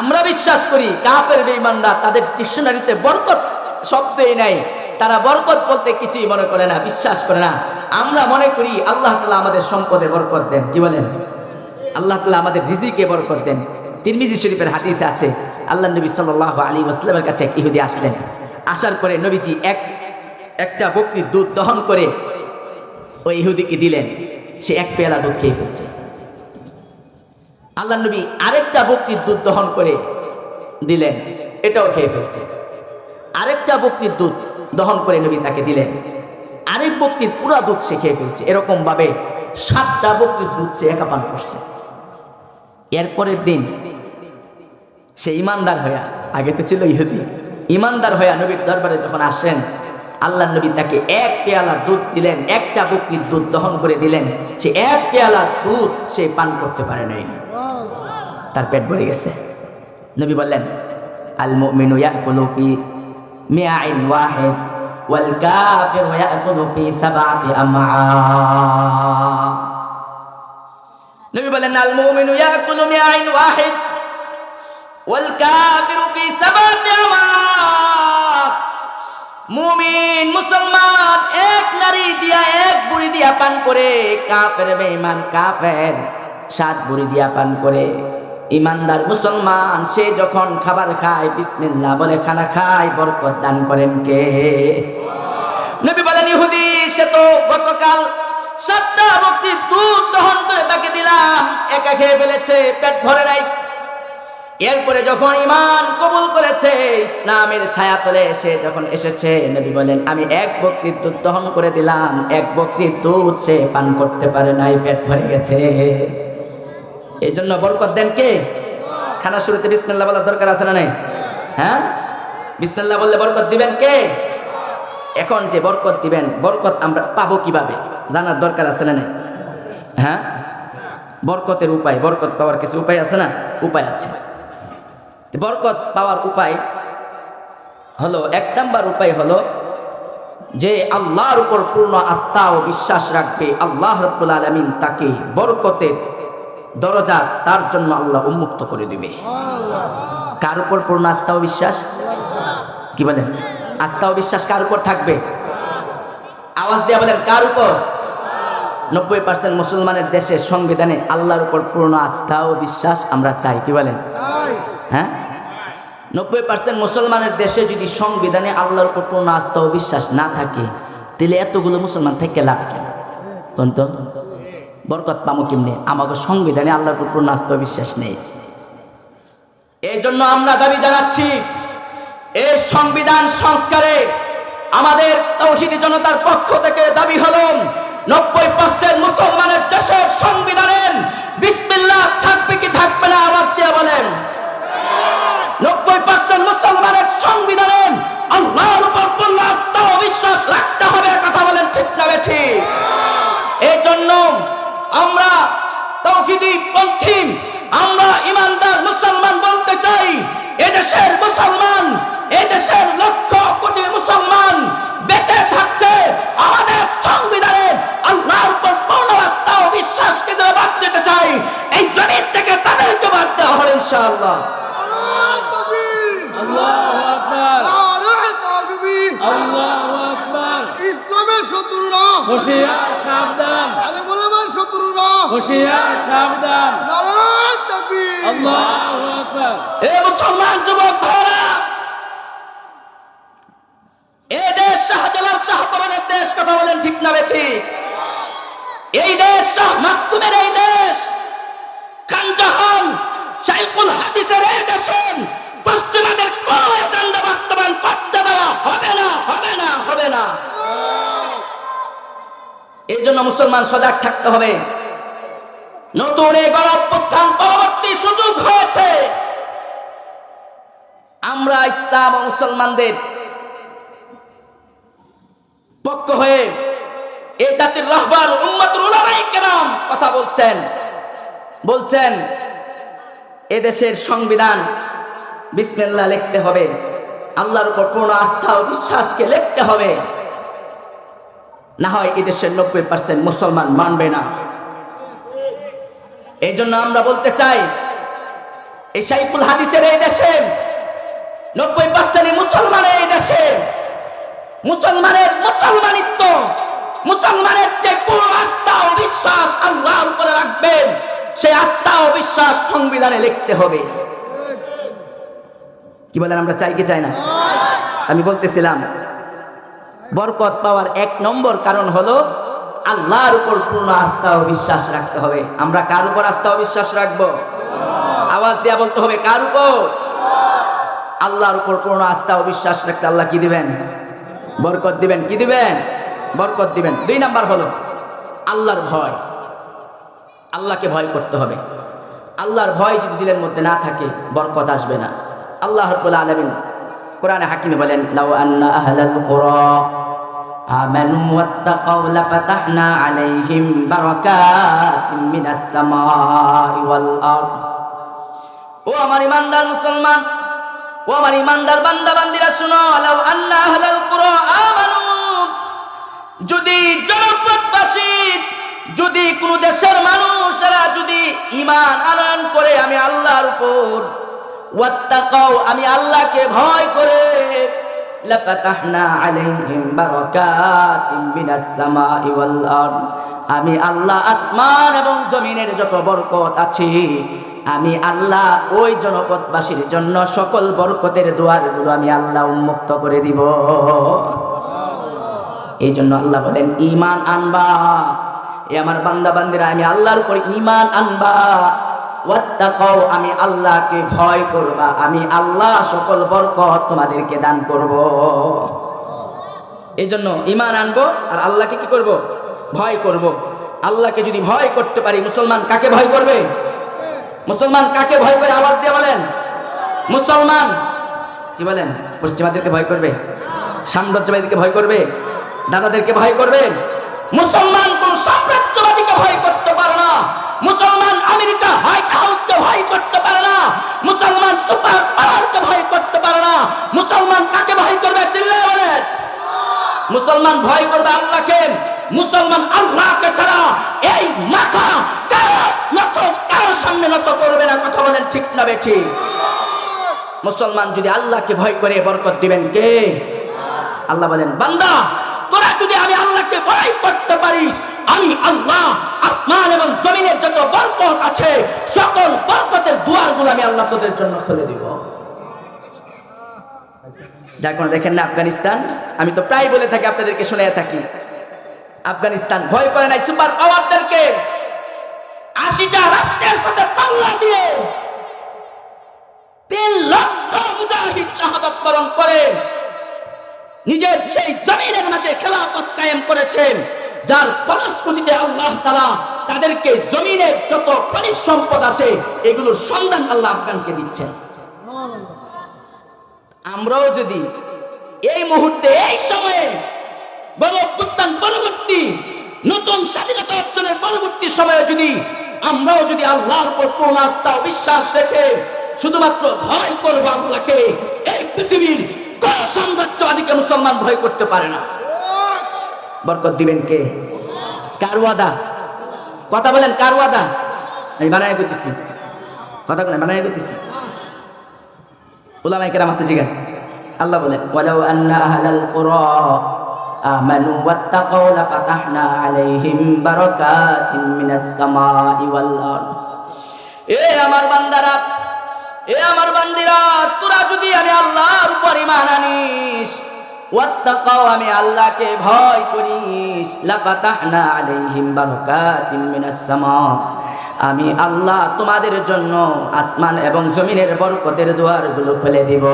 আমরা বিশ্বাস করি কাফের বেঈমানরা তাদের ডিকশনারিতে বরকত শব্দই নাই, তারা বরকত বলতে কিছুই মনে করে না, বিশ্বাস করে না। আমরা মনে করি আল্লাহ তাআলা আমাদের সম্পদে বরকত দেন। কি বলেন? আল্লাহ তাআলা আমাদের রিজিকে বরকত দেন। তিরমিজি শরীফের হাদিসে আছে, আল্লাহ নবী সাল্লাল্লাহু আলাইহি ওয়াসাল্লামের কাছে এক ইহুদি আসলেন। আসার পরে নবীজি একটা বকরির দুধ দহন করে ওই ইহুদিকে দিলেন। সে এক পেয়ালা দুধ খেয়ে ফেলছে। আল্লাহ নবী আরেকটা বকরির দুধ দহন করে দিলেন, এটাও খেয়ে ফেলছে। আরেকটা বকরির দুধ দহন করে নবী তাকে দিলেন, আরেক বকরির পুরা দুধ সে খেয়ে ফেলছে। এরকম ভাবে 7টা বকরির দুধ সে একা পান করছে। এরপরের দিন সে ইমানদার হইয়া, আগে তো ছিল ইহুদি, ইমানদার হইয়া নবীর দরবারে যখন আসেন, আল্লাহ নবী তাকে এক পেয়ালা দুধ দিলেন, একটা বকরির দুধ দহন করে দিলেন। সে এক পেয়ালা দুধ সে পান করতে পারে নাই, তার পেট ভরে গেছে। নবী বললেন, আল মুমিনু ইয়াকুলু ফি মিআইন ওয়াহিদ ওয়াল কাফিরু ইয়াকুলু ফি সাবআতি আমআ। নবী বলেন, আল মুমিনু ইয়াকুলু মিআইন ওয়াহিদ ওয়াল কাফিরু ফি সাবআতি আমআ। মুমিন মুসলমান এক নারী দিয়া, এক বুড়ি দিয়া পান করে, কাফের বেঈমান কাফের 7 বুড়ি দিয়া পান করে। ইমানদার মুসলমান সে যখন খাবার খায় বিসমিল্লাহ বলে খানা খায়, বরকত দান করেন কে? নবী বলেন, ইহুদি সে তো গতকাল 7টা বকরির দুধ দহন করে তাকে দিলাম, একা খেয়ে ফেলেছে, পেট ভরে নাই। এরপরে যখন ঈমান কবুল করেছে, ইসলামের ছায়া তলে সে যখন এসেছে, নবী বলেন, আমি এক বকরির দুধ দহন করে দিলাম, এক বকরির দুধ সে পান করতে পারে নাই, পেট ভরে গেছে। এই জন্য বরকত দেন কে? খানা শুরুতে বিসমিল্লাহ বলার দরকার আছে না নাই? হ্যাঁ, বিসমিল্লাহ বললে বরকত দিবেন কে? এখন যে বরকত দিবেন, বরকত আমরা পাবো কিভাবে জানার দরকার আছে না নাই? হ্যাঁ, বরকতের উপায়, বরকত পাওয়ার কিছু উপায় আছে না? উপায় আছে। বরকত পাওয়ার উপায় হলো, 1 নাম্বার উপায় হলো যে আল্লাহর উপর পূর্ণ আস্থা ও বিশ্বাস রাখবে, আল্লাহ রাব্বুল আলামিন তাকে বরকতের দরজা তার জন্য আল্লাহ উন্মুক্ত করে দিবে। কার উপর পূর্ণ আস্থা ও বিশ্বাস? কি বলেন? আস্থা ও বিশ্বাস কার উপর থাকবে? আওয়াজ দিয়ে বলেন, কার উপর? 90% মুসলমানের দেশের সংবিধানে আল্লাহর উপর পূর্ণ আস্থা ও বিশ্বাস আমরা চাই। কি বলেন? হ্যাঁ, 90% মুসলমানের দেশে যদি সংবিধানে আল্লাহর উপর পূর্ণ আস্থা ও বিশ্বাস না থাকে, তাহলে এতগুলো মুসলমান থেকে লাভ কি? কোন তো বরকত পামো কেমনে? আমাকে সংবিধানে আল্লাহর উপর পূর্ণ আস্থা ও বিশ্বাস নেই। এই জন্য আমরা দাবি জানাচ্ছি, এই সংবিধান সংস্কারে আমাদের তাওহীদি জনতার পক্ষ থেকে দাবি হলো 90% মুসলমানের দেশের সংবিধানের বিসমিল্লাহ থাকবে কি থাকবে না? আওয়াজ দিয়ে বলেন। 90% মুসলমানের সংবিধানে আল্লাহর উপর পূর্ণ আস্থা ও বিশ্বাস রাখতে হবে। কথা বলেন ঠিক না বেঠিক? এই জন্য আমরা তাওহীদি পন্থী, আমরা ইমানদার মুসলমান বলতে চাই, এদেশের মুসলমান, এদেশের লক্ষ কোটি মুসলমান বেঁচে থাকতে আমাদের সংবিধানে আল্লাহর উপর পূর্ণ আস্থা ও বিশ্বাসকে যারা বাদ দিতে চাই, এই জমিন থেকে তাদেরকে বাদ দেওয়া হবে ইনশাআল্লাহ। আল্লাহু আকবার, নারে তাকবীর, আল্লাহু আকবার। ইসলামের শত্রুরা হুঁশিয়ার সাবধান, আলেম ওলামার শত্রুরা হুঁশিয়ার সাবধান, নারে তাকবীর, আল্লাহু আকবার। এ মুসলমান যুবক ভাইরা, এই দেশ শাহজালাল শাহপরানের দেশ। কথা বলেন ঠিক না বেঠিক? এই দেশ শাহ মাকতুমের এই দেশ, খানজাহান শাইখুল হাদিসের এই দেশে পশ্চিমাদের কোনো এজেন্ডা বাস্তবায়ন করতে দেওয়া হবে না, হবে না, হবে না। এই জন্য মুসলমান সজাগ থাকতে হবে। নতুন এই গণঅভ্যুত্থান পরবর্তী সুযোগ হয়েছে, আমরা ইসলাম ও মুসলমানদের পক্ষ হয়ে এই জাতির রাহবার উম্মতুল উলামায়ে কেরাম কথা বলছেন এদেশের সংবিধান বিসমিল্লাহ লিখতে হবে, আল্লাহর উপর পূর্ণ আস্থা ও বিশ্বাসকে লিখতে হবে, না হয় এদেশের 90% মুসলমান মানবে না। এই জন্য আমরা বলতে চাই, এই শাইখুল হাদিসের এই দেশে 90% মুসলমানের এই দেশে মুসলমানের মুসলমানিত্ব, মুসলমানের যে পূর্ণ আস্থা ও বিশ্বাস আল্লাহর উপরে রাখবেন, সেই আস্থা ও বিশ্বাস সংবিধানে লিখতে হবে। কি বলেন? আমরা চাই কি চাই না? আমি বলতেছিলাম, বরকত পাওয়ার 1 নম্বর কারণ হলো আল্লাহর উপর পূর্ণ আস্থা ও বিশ্বাস রাখতে হবে। আমরা কার উপর আস্থা ও বিশ্বাস রাখবো? আওয়াজ দিয়া বলতে হবে, কার উপর? আল্লাহর উপর পূর্ণ আস্থা ও বিশ্বাস রাখতে আল্লাহ কি দিবেন? বরকত দিবেন। কি দিবেন? বরকত দিবেন। 2 নাম্বার হলো আল্লাহর ভয়। আল্লাহকে ভয় করতে হবে। আল্লাহর ভয় যদি দিলের মধ্যে না থাকে, বরকত আসবে না। আল্লাহ রাব্বুল আলামিন কোরআনে হাকিমে বলেন, লাউ আন্না আহলাল কুরা আমানু ওয়াত্তাকাউ লাফাতাহনা আলাইহিম বারাকাতিম মিনাস সামাই ওয়াল আরদ। ও আমার ইমানদার মুসলমান, ও আমার ইমানদার বান্দা বান্দিরা শুনো, লাউ আন্না আহলাল কুরা আমানু, যদি জনপদবাসী, যদি কোন দেশের মানুষেরা যদি ঈমান আনয়ন করে আমি আল্লাহর উপর, ওয়াত্তাকাউ আমি আল্লাহকে ভয় করে, লাফাতাহনা আলাইহিম বারাকাতিম মিনাস সামাই ওয়াল আরদ, আমি আল্লাহ আসমান এবং জমিনের যত বরকত আছে, আমি আল্লাহ ওই জনপদবাসীর জন্য সকল বরকতের দুয়ারগুলো আমি আল্লাহ উন্মুক্ত করে দিব। এই জন্য আল্লাহ বলেন, ঈমান আনবা, এ আমার বান্দা বান্দিরা, আমি আল্লাহর উপর ঈমান আনবা, ওয়াত্তাকাউ আমি আল্লাহকে ভয় করবা, আমি আল্লাহ সকল বরকত তোমাদেরকে দান করব। এই জন্য ঈমান আনবো আর আল্লাহকে কি করব? ভয় করব। আল্লাহকে যদি ভয় করতে পারি, মুসলমান কাকে ভয় করবে? মুসলমান কাকে ভয় করে? আওয়াজ দিয়ে বলেন। মুসলমান কি বলেন? পশ্চিমাদেরকে ভয় করবে? সাম্রাজ্যবাদীকে ভয় করবে? দাদাদেরকে ভয় করবে? মুসলমান কোন সাম্রাজ্যবাদীকে ভয় করতে পারে না। মুসলমান আমেরিকা হোয়াইট হাউসকে ভয় করতে পারে না। মুসলমান সুপার পাওয়ারকে ভয় করতে পারে না। মুসলমান কাকে ভয় করবে? চিল্লায়ে বলেন। মুসলমান ভয় করবে আল্লাহকে। মুসলমান আল্লাহকে ছাড়া এই মাথা কারোর সামনে নত করবে না। কথা বলেন ঠিক না বেঠিক? মুসলমান যদি আল্লাহকে ভয় করে, বরকত দিবেন কে? আল্লাহ বলেন, বান্দা তোরা যদি আমি আল্লাহকে ভয় করতে পারিস, আমি আল্লাহ আসমান এবং জমিনের যত বরকত আছে সকল বরকতের দুয়ারগুলো আমি আল্লাহ তোদের জন্য খুলে দিব। যার কোনো দেখেন না আফগানিস্তান, আমি তো প্রায় বলে থাকি, আপনাদেরকে শুনে থাকি, আফগানিস্তান ভয় করে নাই সুপার পাওয়ারদেরকে। 80টা রাষ্ট্রের সাথে পাল্লা দিয়ে 3 লক্ষ মুজাহিদ শাহাদাত বরণ করে নিজের সেই জমিনের মাঝে খেলাফত কায়েম করেছেন, যার ফলশ্রুতিতে আল্লাহ তাআলা তাদেরকে জমিনের যত খনিজ সম্পদ আছে এগুলোর সন্ধান আল্লাহ আফগানকে দিচ্ছেন। আমরাও যদি এই মুহূর্তে এই সময়ে গণঅভ্যুত্থান পরবর্তী নতুন স্বাধীনতা অর্জনের পরবর্তী সময়ে যদি আমরাও যদি আল্লাহর উপর পূর্ণ আস্থা ও বিশ্বাস রেখে শুধুমাত্র ভয় করবো আল্লাহকে, এই পৃথিবীর কোন সাম্রাজ্যবাদীকে মুসলমান ভয় করতে পারে না। বরকত দিবেন কে? কার ওয়াদা? কথা বলেন, কার ওয়াদা? আমি বানায় করতেছি, কথা বলেন, বানায় করতেছি। উলামায়ে কেরাম আছে জিগান, আল্লাহ বলেন ওয়ালাউ আন্না আহলাল কুরা আমানু ওয়াত্তাকাউ লাফাতাহনা আলাইহিম বারাকাতিন মিনাস সামাই ওয়াল আরদ। এ আমার বান্দারা, এ আমার বান্দিরা, তোরা যদি আমি আল্লাহর উপর ঈমান আনিস, ওয়াত্তাকাউ আমি আল্লাহকে ভয় করিস, লাফাতাহনা আলাইহিম বারাকাতিন মিনাস সামা, আমি আল্লাহ তোমাদের জন্য আসমান এবং জমিনের বরকতের দুয়ারগুলো খুলে দিব।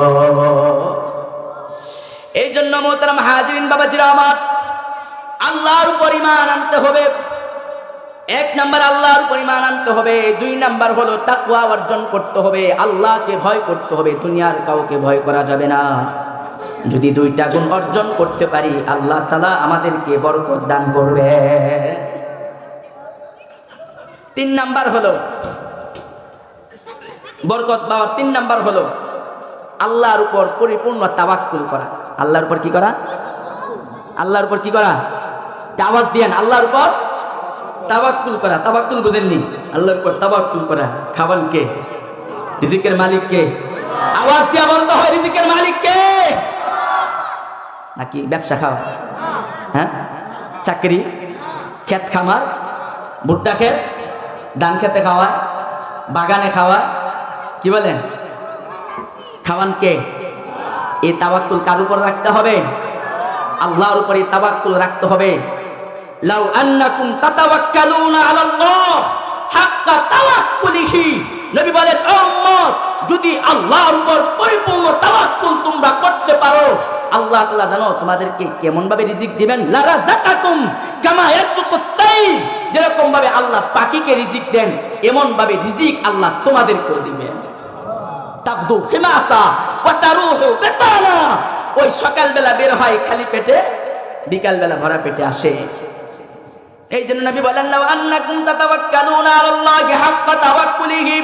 এই জন্য মোহতারাম হাজিরিন বাবাজিরা আমার, আল্লাহর উপর ঈমান আনতে হবে। 1 নাম্বার আল্লাহর উপর ঈমান আনতে হবে। 2 নাম্বার হলো তাকওয়া অর্জন করতে হবে, আল্লাহকে ভয় করতে হবে, দুনিয়ার কাউকে ভয় করা যাবে না। যদি 2টা গুণ অর্জন করতে পারি আল্লাহ তাআলা আমাদেরকে বরকত দান করবে। 3 নাম্বার হলো বরকত পাওয়ার 3 নাম্বার হলো আল্লাহর উপর পরিপূর্ণ তাওয়াক্কুল করা। আল্লাহর উপর কি করা? আল্লাহর উপর কি করা? আওয়াজ দিয়েন, আল্লাহর উপর তাওয়াক্কুল করা। তাওয়াক্কুল বুঝেননি? আল্লাহর উপর তাওয়াক্কুল করা। খাওয়ান কে? রিজিকের মালিক কে? আওয়াজ দিয়ে বলতে হয়, রিজিকের মালিক কে? নাকি ব্যবসা খাওয়া? হ্যাঁ, চাকরি, ক্ষেত খামার, ভুট্টা ক্ষেত, ধান খেতে খাওয়া, বাগানে খাওয়া, কি বলেন? খাওয়ান কে? এই তাওয়াক্কুল কার উপর রাখতে হবে? আল্লাহর উপর এই তাওয়াক্কুল রাখতে হবে। লাউ আন্নাকুম তাতাওয়াক্কালুনা আলাল্লাহ হাক্কা তাওয়াক্কুলিহি, নবী বলেন ও উম্মত, যদি আল্লাহর উপর পরিপূর্ণ তাওয়াক্কুল তোমরা করতে পারো, আল্লাহ তাআলা জানো তোমাদেরকে কেমন ভাবে রিজিক দিবেন। লা রাযাকাতুম কামা ইয়ারযুকুত তাইর, যেরকম ভাবে আল্লাহ পাখিকে রিজিক দেন এমন ভাবে রিজিক আল্লাহ তোমাদেরকেও দিবেন। তাবদু খিমাসা ওয়া তারুহু বিতানা, ওই সকালবেলা বের হয় খালি পেটে, বিকালবেলা ভরা পেটে আসে। এই জন্য নবী বলেন লাউ আন্নাকুম তাতাওয়াক্কালুনা আলাল্লাহি হাক্কা তাওয়াক্কুলিহি,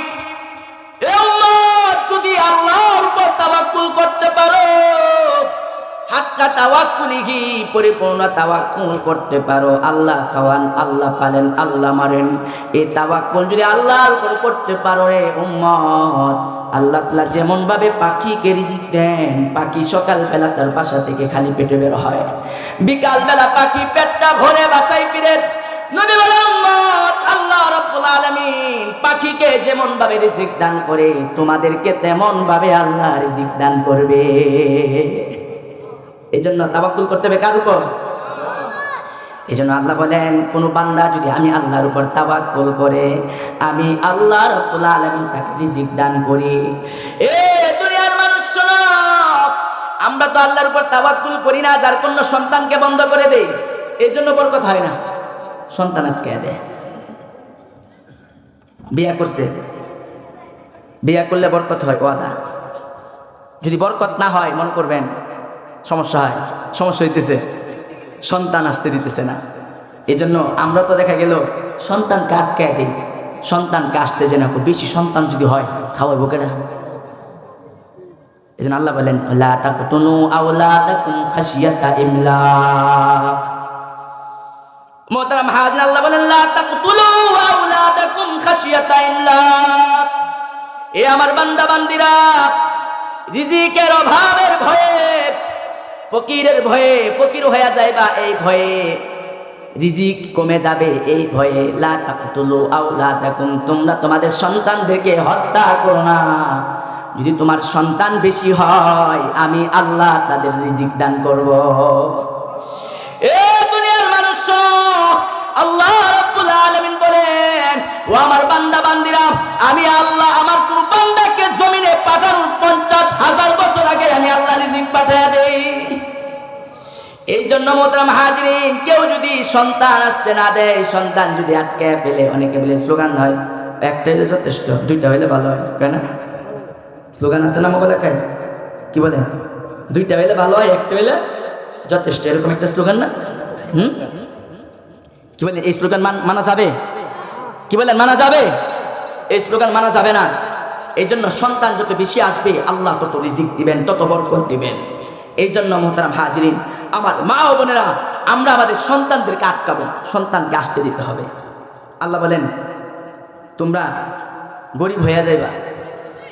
এ উম্মত যদি আল্লাহর উপর তাওয়াক্কুল করতে পারো, হাক্কা তাওয়াক্কুলিহি পরিপূর্ণ তাওয়াক্কুল করতে পারো, আল্লাহ খাওয়ান, আল্লাহ পালেন, আল্লাহ মারেন, এই তাওয়াক্কুল যদি আল্লাহর উপর করতে পারো রে উম্মত, আল্লাহ তাআলা যেমন ভাবে পাখিকে রিজিক দেন, পাখি সকালবেলা তার বাসা থেকে খালি পেটে বের হয়, বিকালবেলা পাখি পেটটা ভরে বাসায় ফিরে। নবী বলেন উম্মত, আল্লাহ রাব্বুল আলামিন পাখিকে যেমন ভাবে রিজিক দান করে তোমাদেরকে তেমন ভাবে আল্লাহ রিজিক দান করবে। এই জন্য তাওয়াক্কুল করতে হবে কার উপর? এই জন্য আল্লাহ বলেন কোন বান্দা যদি আমি আল্লাহর উপর তাওয়াক্কুল করে, আমি আল্লাহ রাব্বুল আলামিন তাকে রিজিক দান করি। এ দুনিয়ার মানুষ শোনো, আমরা তো আল্লাহর উপর তাওয়াক্কুল করি না, যার কোন সন্তানকে বন্ধ করে দেই, এই জন্য বরকত হয় না, সন্তান আটকে দেয়। বিয়া করছে, বিয়া করলে বরকত হয় ওয়াদা, যদি বরকত না হয় মনে করবেন সমস্যা হয়, সমস্যা হইতেছে, সন্তান আসতে দিতেছে না। এই জন্য আমরা তো দেখা গেল সন্তানকে আটকায় দিই, সন্তানকে আসতে যে না, বেশি সন্তান যদি হয় খাওয়াইবো কেনা। এই জন্য আল্লাহ বলেন লা তাকতুলু আওলাদাকুম খাশিয়াতা ইমলাক। মুহতারাম হাজির, আল্লাহ বলেন লা তাকতুলু আওলাদাকুম খাশিয়াতা ইমলাক। এ আমার বান্দা বান্দিরা, রিজিকের অভাবের ভয়ে, ফকিরের ভয়ে ফকির হয়ে যাইবা, এই ভয়ে রিজিক কমে যাবে, এই ভয়ে লা তাকতুলু আওলাদাকুম, তোমরা তোমাদের সন্তানদেরকে হত্যা করো না। যদি তোমার সন্তান বেশি হয় আমি আল্লাহ তাদের রিজিক দান করব। এ দুনিয়ার মানুষ শোনো, আল্লাহ রাব্বুল আলামিন বলেন, ও আমার বান্দা বান্দিরা, আমি আল্লাহ আমার কোন বান্দাকে জমিনে পাঠানোর 50,000 বছর আগে আমি আল্লাহ রিজিক পাঠিয়ে দেই। এই জন্য মোহতারাম হাজিরিন, কেউ যদি সন্তান আসতে না দেয়, সন্তান যদি আটকে ফেলে, অনেকে বলে স্লোগান হয় একটা হইলে যথেষ্ট, দুইটা হইলে ভালো হয়, কেন স্লোগান আছে না মোবাইল এলাকায়, কি বলেন দুইটা হইলে ভালো হয়, একটা হইলে যথেষ্ট, এরকম একটা স্লোগান না? কি বলেন এই স্লোগান মানা যাবে? কি বলেন মানা যাবে? এই স্লোগান মানা যাবে না। এই জন্য সন্তান যত বেশি আসবে আল্লাহ তত রিজিক দিবেন, তত বরকত দিবেন। এই জন্য মোহতারাম হাজিরিন, আমার মা ও বোনেরা, আমরা আমাদের সন্তানদেরকে আটকাবো না, সন্তানকে আসতে দিতে হবে। আল্লাহ বলেন, তোমরা গরিব হইয়া যাইবা,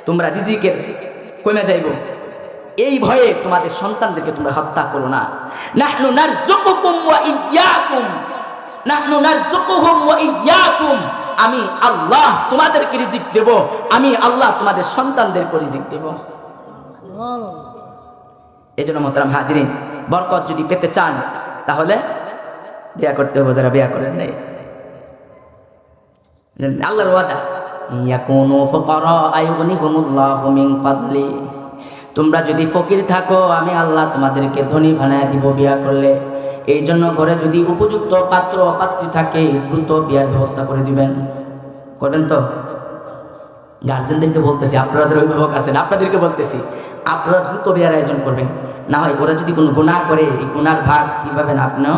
তোমরা রিজিকের কমে যাইব, এই ভয়ে তোমাদের সন্তানদেরকে তোমরা হত্যা করো না। নাহনু নারযুকুকুম ওয়া ইয়্যাকুম, নাহনু নারযুকুহুম ওয়া ইয়্যাকুম, আমি আল্লাহ তোমাদেরকে রিজিক দেব, আমি আল্লাহ তোমাদের সন্তানদেরকে রিজিক দেব। এই জন্য মোহতারাম হাজিরিন, বরকত যদি পেতে চান তাহলে বিয়া করতে হবে, যারা বিয়া করেন নাই। আল্লাহর ওয়াদা, ইয়াকুনু ফুকারা আয়ুগনিহুমুল্লাহু মিন ফাদলি, তোমরা যদি ফকির থাকো আমি আল্লাহ তোমাদেরকে ধনী বানায় দিব বিয়া করলে। এই জন্য ঘরে যদি উপযুক্ত পাত্র পাত্রী থাকে দ্রুত বিয়ার ব্যবস্থা করে দিবেন। করেন তো? গার্জেনদেরকে বলতেছি, আপনারা যারা অভিভাবক আছেন আপনাদেরকে বলতেছি, আপনারা দ্রুত বিয়ার আয়োজন করবেন। না হয় ওরা যদি কোনো গুনাহ করে, এই গুনার ভাগ কি পাবেন? আপনিও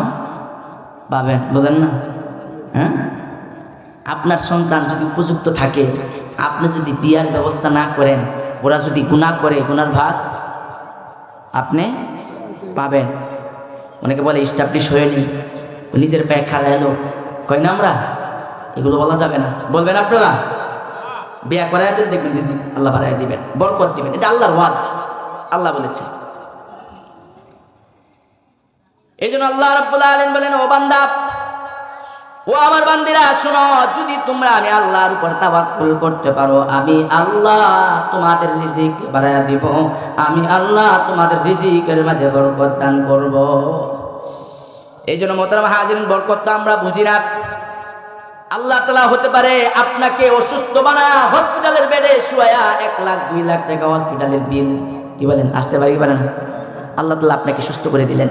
পাবেন, বোঝেন না? হ্যাঁ, আপনার সন্তান যদি উপযুক্ত থাকে, আপনি যদি বিয়ার ব্যবস্থা না করেন, ওরা যদি গুনাহ করে, গুনার ভাগ আপনি পাবেন। অনেকে বলে এস্টাবলিশ হয়নি, নিজের পায়ে খাড়া এলো, কই না আমরা, এগুলো বলা যাবে না। বলবেন আপনারা? বিয়া করায় দেখবেন রিজিক আল্লাহ বাড়ায় দিবেন, বরকত দিবেন, এটা আল্লাহর ওয়াদা, আল্লাহ বলেছে। এই জন্য আল্লাহ রাব্বুল আলামিন বলেন, ও বান্দা, ও আমার বান্দিরা শোনো, যদি তোমরা আমি আল্লাহর উপর তাওয়াক্কুল করতে পারো, আমি আল্লাহ তোমাদের রিজিক বাড়ায় দিব, আমি আল্লাহ তোমাদের রিজিকের মাঝে বরকত দান করব। এই জন্য মোহতারাম হাজিরিন, বরকতটা আমরা বুঝি না। আল্লাহ তাআলা হতে পারে আপনাকে অসুস্থ বানা হসপিটালের বেডে শুয়ায়া 1 লাখ 2 লাখ টাকা হসপিটালের বিল, কি বলেন, আসতে পারে কি পারে না? আল্লাহ তাআলা আপনাকে সুস্থ করে দিলেন,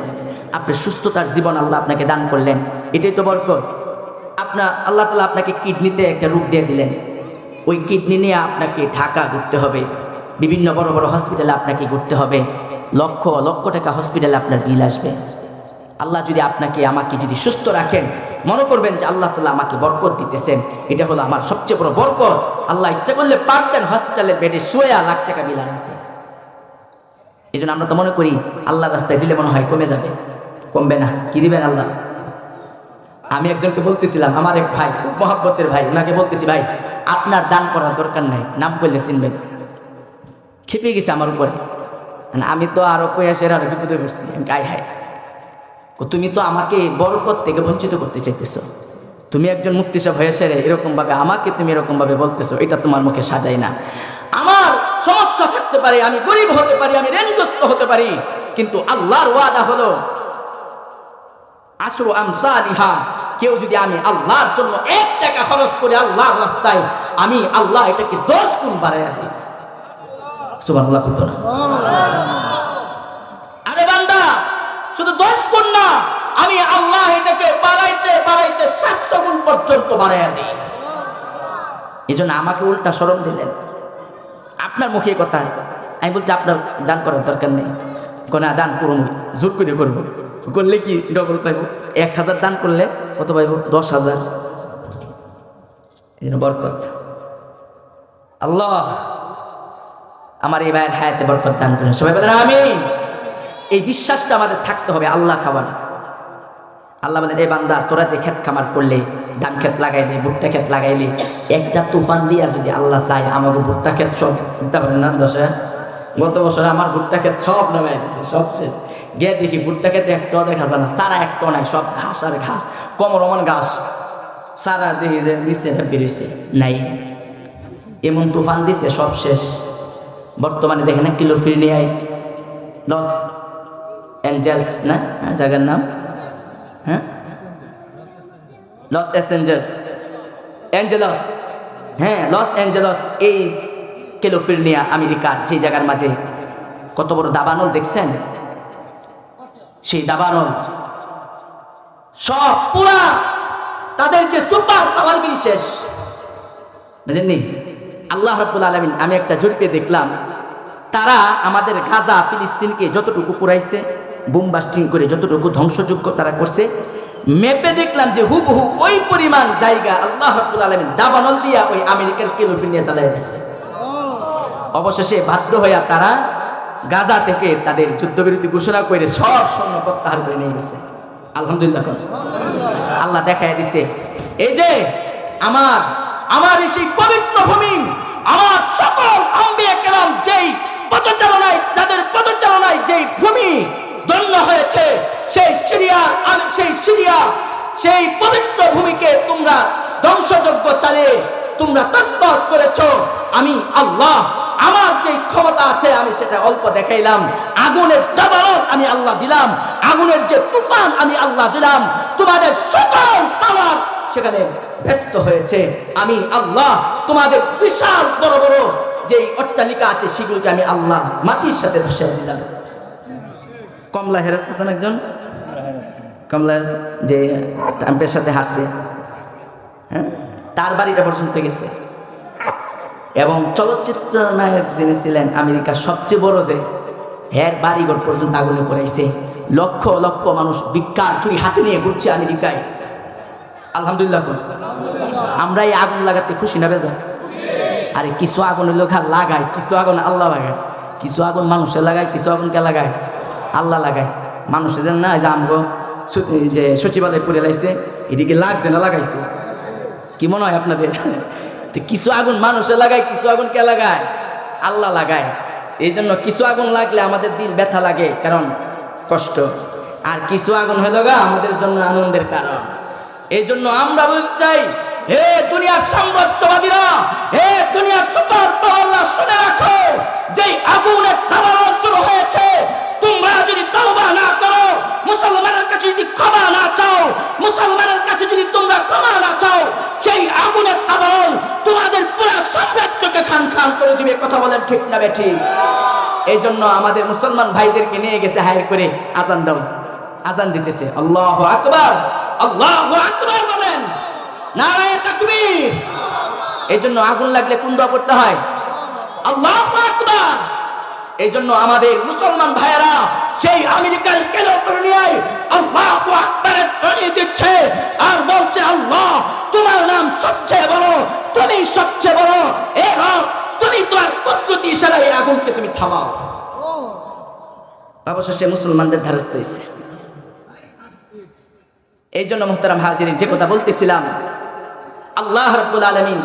আপনি সুস্থতার জীবন আল্লাহ আপনাকে দান করলেন, এটাই তো বরকত। আল্লাহ তাআলা আপনাকে কিডনিতে একটা রোগ দিয়ে দিলেন, ওই কিডনি নিয়ে আপনাকে ঢাকা ঘুরতে হবে, বিভিন্ন বড় বড় হসপিটালে আপনাকে ঘুরতে হবে, লক্ষ লক্ষ টাকা হসপিটালে আপনার বিল আসবে। আল্লাহ যদি আপনাকে আমাকে যদি সুস্থ রাখেন, মনে করবেন যে আল্লাহ তাআলা আমাকে বরকত দিতেছেন, এটা হলো আমার সবচেয়ে বড় বরকত। আল্লাহ ইচ্ছা করলে পারতেন হসপিটালের বেডে শুয়ে লাখ টাকা বিল আনতে। এই জন্য আমরা তো মনে করি আল্লাহ রাস্তায় দিলে মনে হয় কমে যাবে, কমবে না। কি দিবেন আল্লাহ? আমি একজনকে বলতেছিলাম, আমার এক ভাই, খুব মহব্বতের ভাই, ওনাকে বলতেছি, ভাই আপনার দান করার দরকার নাই, নাম করলে চিনবেন। খেপে গেছে আমার উপরে, আমি তো আরো কয়াসের আরো বিপদে পড়ছি। গায়ে হায়, তুমি তো আমাকে বরকত থেকে বঞ্চিত করতে চাইতেছো, তুমি একজন মুফতি সাহেব হয়ে সেরে এরকম ভাবে আমাকে তুমি এরকম ভাবে বলতেছো, এটা তোমার মুখে সাজাই না। আমার সমস্যা থাকতে পারে, আমি গরিব হতে পারি, আমি ঋণগ্রস্ত হতে পারি, কিন্তু আল্লাহর ওয়াদা হলো আশরু আমসালিহা, কেউ যদি আমি আল্লাহর জন্য 1 টাকা খরচ করে আল্লাহর রাস্তায়, আমি আল্লাহ এটাকে 10 গুণ বাড়াইয়া দিই। সুবহানাল্লাহ। আরে বান্দা, শুধু 10 গুণ না, আমি আল্লাহ এটাকে বাড়াইতে বাড়াইতে 700 গুণ পর্যন্ত বাড়াইয়া দিই। এই জন্য আমাকে উল্টা শরম দিলেন, আপনার মুখে কথা। আমি বলছি আপনার দান করার দরকার নেই, কোনা দান করুন, জোর করে করবো, করলে কি ডবল পাইব। 1000 দান করলে কত পাইব? 10,000। এই জন্য বরকত, আল্লাহ আমার এই ভাইয়ের হায়াতে বরকত দান করেন, সবাই বলেন আমিন। এই বিশ্বাসটা আমাদের থাকতে হবে, আল্লাহ খাবার। আল্লাহ বলেন, এই বান্দা, তোরা যে ক্ষেত খামার করলে, ধান ক্ষেত লাগাইলে, ভুট্টা ক্ষেত লাগাইলে, একটা তুফান দিয়া যদি আল্লাহ চায় আমাকে ভুট্টা ক্ষেত সব চিন্তা পারেন না, 10 গত বছর আমার ভুট্টা ক্ষেত সব নামাই দিছে, সব শেষ। গিয়ে দেখি ভুট্টা ক্ষেতে একটাও দেখা যায় না, সারা একটাও নাই, সব ঘাস আর ঘাস, কমরমান ঘাস, সারা যে নিচে বেরিয়েছে নাই। এমন তুফান দিছে, সব শেষ। বর্তমানে দেখেন না ক্যালিফোর্নিয়ায় লস অ্যাঞ্জেলস না জায়গার নাম, হ্যাঁ লস অ্যাঞ্জেলস, হ্যাঁ লস অ্যাঞ্জেলস, এই ক্যালিফোর্নিয়া আমেরিকার যে জায়গার মাঝে কত বড় দাবানল দেখছেন, সেই দাবানল সব পুরা তাদের যে সুপার পাওয়ার বিশেষ বুঝেননি। আল্লাহ রাব্বুল আলামিন, আমি একটা জরিপে দেখলাম তারা আমাদের গাজা ফিলিস্তিনকে যতটুকু পুরাইছে বোম বাস্টিং করে যতটুকু ধ্বংসযোগ্য তারা করছে, মেপে দেখলাম যে হুবহু ওই পরিমাণ জায়গা আল্লাহ রাব্বুল আলামিন দাবানল দিয়া ওই আমেরিকার ক্যালিফোর্নিয়া চালায় গেছে। অবশেষে বাধ্য হইয়া তারা গাজা থেকে তাদের যুদ্ধবিরতি ঘোষণা করে সব সৈন্য প্রত্যাহার করে নিয়ে গেছে। আলহামদুলিল্লাহ, আল্লাহ দেখায় দিছে এই যে আমার এই সেই পবিত্র ভূমি, আমার সকল আম্বিয়া কেরাম যেই পদচারণায়, তাদের পদচারণায় যেই ভূমি ধন্য হয়েছে, সেই সিরিয়া সেই পবিত্র ভূমিকে তোমরা ধ্বংসযজ্ঞ চালিয়ে তোমরা তছনছ করেছো। আমি আল্লাহ, আমার যে ক্ষমতা আছে আমি সেটা অল্প দেখাইলাম। আগুনের দাবানল আমি আল্লাহ দিলাম, আগুনের যে তুফান আমি আল্লাহ দিলাম, তোমাদের সকল পাওয়ার সেখানে ব্যর্থ হয়েছে। আমি আল্লাহ তোমাদের বিশাল বড় বড় যে অট্টালিকা আছে সেগুলোকে আমি আল্লাহ মাটির সাথে ধসিয়ে দিলাম। কমলা হেরাস হাসান একজন, কমলা হেরাস যে ট্রাম্পের সাথে হারছে, হ্যাঁ তার বাড়িটা পর্যন্ত গেছে। এবং চলচ্চিত্র নায়ক যিনি ছিলেন আমেরিকার সবচেয়ে বড়, যে হের বাড়িঘর পর্যন্ত আগুনে পড়াইছে। লক্ষ লক্ষ মানুষ ভিক্ষার ছুরি হাতে নিয়ে ঘুরছে আমেরিকায়। আলহামদুলিল্লাহ, আমরা এই আগুন লাগাতে খুশি না বেজা? আরে কিছু আগুন লোক লাগায়, কিছু আগুন আল্লাহ লাগায়, কিছু আগুন মানুষে লাগায়, কিছু আগুন কে লাগায়? আল্লাহ লাগায়। মানুষে যেন না যে আমগো যে সচিবালয় পড়ে লাইছে, এদিকে লাগছে না লাগাইছে, কি মনে হয় আপনাদের? কিছু আগুন মানুষে লাগায়, কিছু আগুন কে লাগায়? আল্লাহ লাগায়। এই জন্য কিছু আগুন লাগলে আমাদের দিল ব্যথা লাগে, কারণ কষ্ট, আর কিছু আগুন হয়ে গা আমাদের জন্য আনন্দের কারণ। এই জন্য আমরা বলতে চাই, হে দুনিয়ার সাম্রাজ্যবাদীরা, হে দুনিয়ার সুপার পাওয়াররা, শুনে রাখো, যেই আগুনের দাবানল শুরু হয়েছে, তোমরা যদি তওবা না করো, মুসলমানের কাছে যদি ক্ষমা না চাও, মুসলমানের কাছে যদি তোমরা ক্ষমা না চাও, সেই আগুনের দাবানল তোমাদের পুরো সাম্রাজ্যকে খান খান করে দিবে। কথা বলেন ঠিক না বেঠিক? এই জন্য আমাদের মুসলমান ভাইদেরকে নিয়ে গেছে হায়ার করে, আজান দাও, আজান দিতেছে, আল্লাহু আকবার, আল্লাহু আকবার বলেন, নারায়ে তাকবীর। এই জন্য আগুন লাগলে কোন দোয়া পড়তে হয়? আল্লাহু আকবার। এই জন্য আমাদের মুসলমান ভাইয়েরা সেই আমেরিকার ক্যালিফোর্নিয়ায় আল্লাহু আকবারের ধ্বনি দিচ্ছে আর বলছে, আল্লাহ তোমার নাম সবচেয়ে বড়, তুমি সবচেয়ে বড়, এ রব তুমি তোমার কুদরতি ইশারায় আগুনকে তুমি থামাও। অবশেষে মুসলমানদের ধারস্থ হয়েছে। এই জন্য মুহতারাম হাজিরিন, যে কথা বলতেছিলাম, আল্লাহ রাব্বুল আলামিন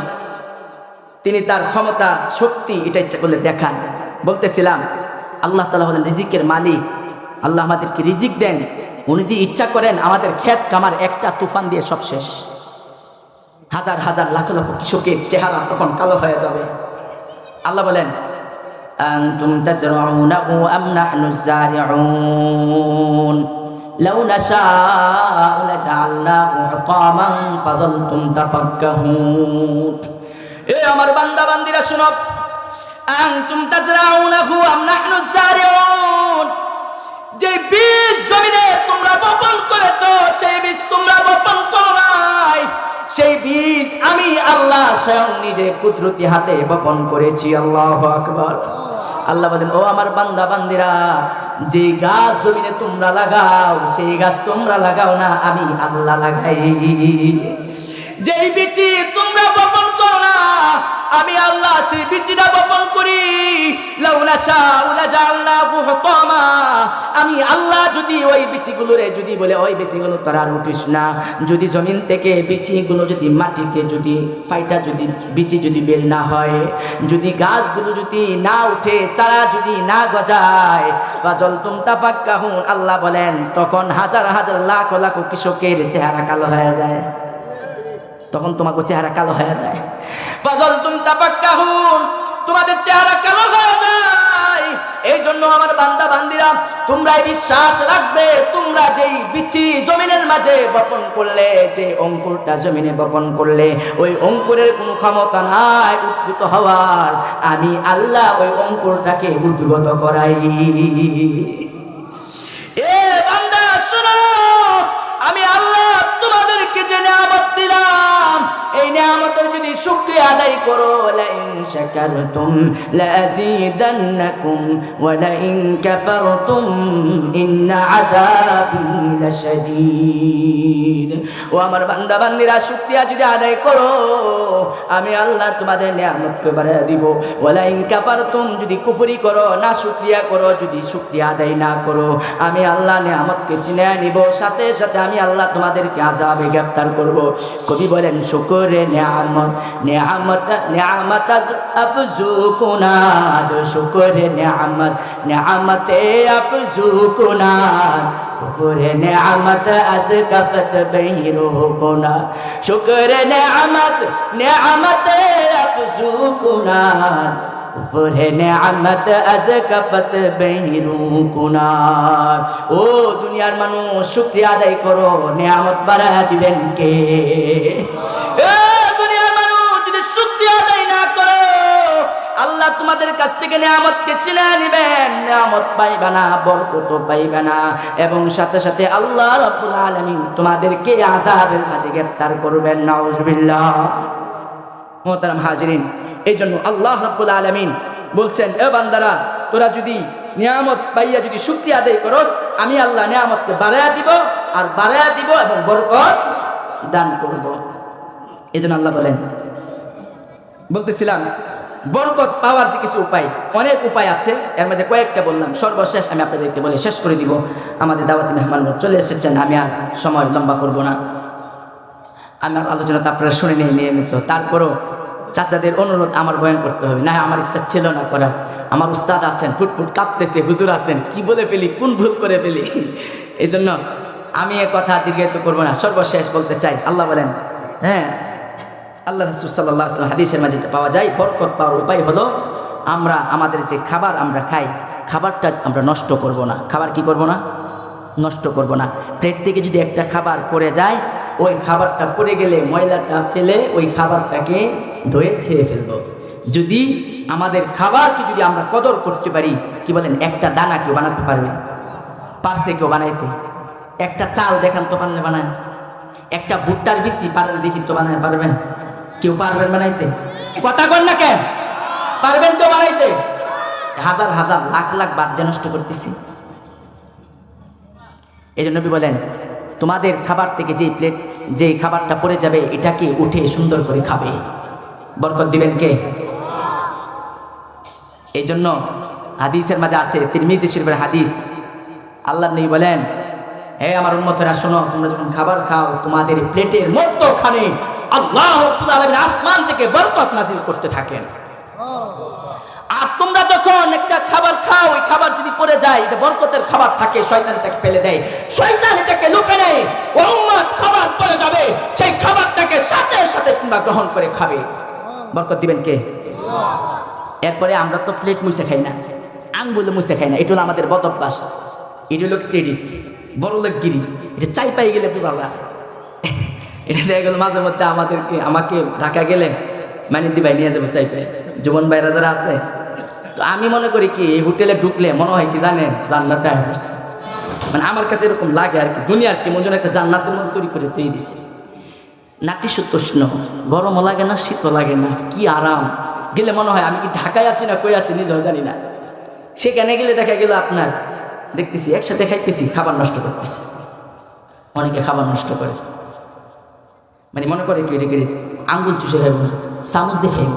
তিনি তার ক্ষমতা শক্তি এটা ইচ্ছা করলে দেখান। বলতেছিলাম আল্লাহ তাআলা হলেন রিজিকের মালিক। আল্লাহ আমাদেরকে রিজিক দেন, উনি যদি ইচ্ছা করেন আমাদের ক্ষেত কামার একটা তুফান দিয়ে সব শেষ। হাজার হাজার লাখ লক্ষ কৃষকের চেহারা তখন কালো হয়ে যাবে। আল্লাহ বলেন, আনতুম তাজরাউনাহু আম নাহনুজ জারিউন লাউ নাশাউ লাজআলনাহু হুতামান ফাযালতুম তাফাক্কাহুন। এ আমার বান্দা বান্দিরা শুনো, আনতুম তাজরাউনাহু আম নাহনুজ জারিউন, যে বীজ জমিনে তোমরা বপন করেছো সেই বীজ তোমরা বপন করো নাই, সেই বীজ আমি আল্লাহ স্বয়ং নিজে কুদরতি হাতে বপন করেছি। আল্লাহু আকবার। আল্লাহ বলেন, ও আমার বান্দা বান্দিরা, যে গাছ জমিনে তোমরা লাগাও সেই গাছ তোমরা লাগাও না, আমি আল্লাহ লাগাই। যেই বীজ তোমরা বপন করো না, আমি আল্লাহ সেই বীজটা বপন করি। লাউ নাশাউ লাজআলনাহু হুতামা, আমি আল্লাহ যদি ওই বীজগুলোরে যদি বলে ওই বীজগুলো তোরা আর উঠিস না, যদি জমিন থেকে বীজগুলো যদি মাটিকে যদি ফাইটা যদি বীজ যদি বের না হয়, যদি গাছগুলো যদি না উঠে, চারা যদি না গজায়, ফাযালতুম তাফাক্কাহুন, আল্লাহ বলেন তখন হাজার হাজার লাখ লাখ কৃষকের চেহারা কালো হয়ে যায়। তখন তোমাকে চেহারা কালো হয়ে যায়। ফাযালতুম তাফাক্কাহুন, তোমাদের চেহারা কালো হয়ে যায়। এই জন্য আমার বান্দা বান্দিরা, তোমরা বিশ্বাস রাখবে, তোমরা যেই বিচি জমিনের মাঝে বপন করলে, যে অঙ্কুরটা জমিনে বপন করলে, ওই অঙ্কুরের কোনো ক্ষমতা নাই উদ্ভূত হওয়ার। আমি আল্লাহ ওই অঙ্কুরটাকে উদ্গত করাই। এ বান্দা শোনো, আমি আল্লাহ তোমাদেরকে যে নিয়ামত দিলাম, এই নিয়ামতের যদি শুকরিয়া আদায় করো, লাইন শাকারতুম লাযীদান্নাকুম ওয়া লাইন কাফারতুম ইন্না আযাবি লাশাদীদ। ও আমার বান্দা বান্দিরা, শুকরিয়া যদি আদায় করো, আমি আল্লাহ তোমাদের নিয়ামতকে বাড়িয়ে দিব। ওয়া লাইন কাফারতুম, যদি কুফরি করো, না শুকরিয়া করো, যদি শুকরিয়া আদায় না করো, আমি আল্লাহ নিয়ামতকে চিনে নিব, সাথে সাথে আমি আল্লাহ তোমাদেরকে আযাবে গ্রেফতার করব। কবি বলেন, শুকরে নিয়ামত নিয়ামত নিয়ামত আফজুকুনা, শুকরে নিয়ামত নিয়ামতে আফজুকুনা, শুকরে নিয়ামত আজকাফত বহিরুকুনা, শুকরে নিয়ামত নিয়ামতে আফজুকুনা, কুফরে নিয়ামত আজকাফত বহিরুকুনা। ও দুনিয়ার মানুষ, শুকরিয়া আদায় করো, নিয়ামত বাড়ায় দিবেন কে? দুনিয়ার মানুষ যদি শুকরিয়া আদায় না করো, আল্লাহ তোমাদের কাছ থেকে নিয়ামতকে চিনে নিবেন, নিয়ামত পাইবে না, বরকত পাইবে না, এবং সাথে সাথে আল্লাহ রাব্বুল আলামিন তোমাদেরকে আযাবের মাঝে গ্রেফতার করবেন। নাউজুবিল্লাহ। মুহতারাম হাজিরিন, এই জন্য আল্লাহ রাব্বুল আলামিন বলছেন, এ বান্দারা, তোরা যদি নিয়ামত পাইয়া যদি শুকরিয়া আদায় করস, আমি আল্লাহ নিয়ামতকে বাড়ায়া দিব, আর বাড়ায়া দিব এবং বরকত দান করব। এই জন্য আল্লাহ বলেন, বলতেছিলাম বরকত পাওয়ার যে কিছু উপায়, অনেক উপায় আছে, এর মাঝে কয়েকটা বললাম, সর্বশেষ আমি আপনাদেরকে বলে শেষ করে দিব। আমাদের দাওয়াতি মেহমানরা চলে এসেছেন, আমি আর সময় লম্বা করব না। আমার আলোচনা তো আপনারা শুনে নিয়ে নিয়মিত, তারপরও চাচাদের অনুরোধ, আমার বয়ান করতে হবে, না আমার ইচ্ছা ছিল না করার। আমার উস্তাদ আছেন, ফুটফুট কাঁপতেছে, হুজুর আছেন, কি বলে ফেলি, কোন ভুল করে ফেলি, এই জন্য আমি এ কথা দীর্ঘায়িত করবো না। সর্বশেষ বলতে চাই, আল্লাহ বলেন, হ্যাঁ, আল্লাহ রাসূল সাল্লাল্লাহু আলাইহি ওয়াসাল্লাম হাদিসের মাঝে পাওয়া যায়, বরকত পাওয়ার উপায় হলো, আমরা আমাদের যে খাবার আমরা খাই, খাবারটা আমরা নষ্ট করব না। খাবার কি করব না? নষ্ট করব না। প্লেট থেকে যদি একটা খাবার পড়ে যায়, ওই খাবারটা পড়ে গেলে ময়লাটা ফেলে ওই খাবারটাকে ধুয়ে খেয়ে ফেলবো। যদি আমাদের খাবারকে যদি আমরা কদর করতে পারি, কি বলেন, একটা দানা কেউ বানাতে পারবে? পারছে কেউ বানাইতে? একটা চাল দেখান তো পারলে বানায়, একটা ভুট্টার বিচি পারলে দেখি তো বানায় পারবেন? কেউ পারবেন বানাইতে? কথা কন না কেন? পারবেন কেউ বানাইতে? হাজার হাজার লাখ লাখ বার যে নষ্ট করতেছি। এই জন্য নবী বলেন, তোমাদের খাবার থেকে যেই প্লেট, যেই খাবারটা পড়ে যাবে, এটাকে উঠে সুন্দর করে খাবে, বরকত দিবেন কে? এই জন্য হাদিসের মাঝে আছে, তিরমিজি শরীফের হাদিস, আল্লাহর নবী বলেন, হে আমার উম্মতেরা শোনো, তোমরা যখন খাবার খাও, তোমাদের প্লেটের মধ্যখানে আল্লাহ রাব্বুল আলামিন আসমান থেকে বরকত নাযিল করতে থাকেন। আর তোমরা যখন একটা খাবার খাও, ওই খাবার যদি পড়ে যায়, এটা বরকতের খাবার থাকে, শয়তান এটাকে ফেলে দেয়, শয়তান এটাকে লুফে নেয়, উম্মত খাবার পড়ে যাবে, সেই খাবারটাকে সাথে সাথে তোমরা গ্রহণ করে খাবে। বরকত দিবেন কে? এরপরে আমরা তো প্লেট মুছে খাই না, আঙ্গুলে মুছে খাই না, এটা হলো আমাদের বদ অভ্যাস, এটা হলো ক্রেডিট, বড়লোকগিরি, এটা চাই পাই গেলে বোঝা যায়। এটা দেখা গেল মাঝে মধ্যে আমাকে ঢাকা গেলে মানিদি ভাই নিয়ে যাবো চাই পাই, জীবন ভাইরা যারা আছে, তো আমি মনে করি কি, এই হোটেলে ঢুকলে মনে হয় কি জানেন, জান্নাতে আসছে, মানে আমার কাছে এরকম লাগে আর কি, দুনিয়ার কি মনে একটা জান্নাতের মতো তৈরি করে পেয়ে দিছে, নাতিশীতোষ্ণ, গরমও লাগে না, শীতও লাগে না, কি আরাম। গেলে মনে হয় আমি কি ঢাকায় আছি না কই আছি নিজেও জানি না। সেখানে গেলে দেখা গেল আপনার দেখতেছি একসাথে খাইতেছি, খাবার নষ্ট করতেছি, অনেকে খাবার নষ্ট করে, মানে মনে করে কি এটাকে আঙ্গুল চুষে খাইব, চামচ দিয়ে খাইব।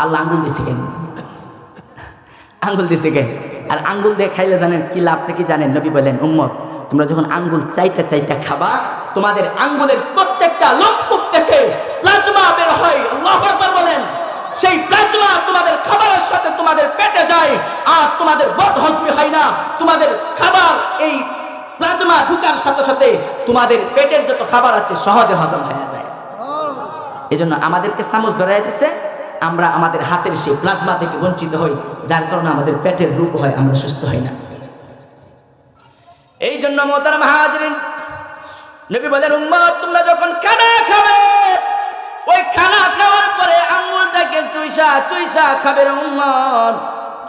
আল্লাহ আঙ্গুল দিছে কেন? আঙ্গুল দিছে কেন? আর আঙ্গুল দিয়ে খাইলে জানেন কি লাভটা কি জানেন? নবী বলেন, উম্মত তোমরা যখন আঙ্গুল চাইটা চাইটা খাবা, তোমাদের আঙ্গুলের প্রত্যেকটা লম্পক থেকে প্লাজমা বের হয়। আল্লাহু আকবার বলেন। সেই প্লাজমা তোমাদের খাবারের সাথে তোমাদের পেটে যায়, আর তোমাদের বদহজমি হয় না। তোমাদের খাবার এই প্লাজমা ঢুকার সাথে সাথে তোমাদের পেটের যত খাবার আছে সহজে হজম হয়ে যায়। এই জন্য আমাদেরকে চামচ ধরাই দিচ্ছে, আমরা আমাদের হাতের সেই প্লাজমা থেকে বঞ্চিত হই, যার কারণে আমাদের পেটের রোগ হয়, আমরা সুস্থ হই না। এই জন্য মোহতারাম হাজিরিন, নবী বলেন উম্মত তোমরা যখন খানা খাবে, ওই খানা খাওয়ার পরে আঙ্গুলটাকে চুইসা খাবে রে উম্মত।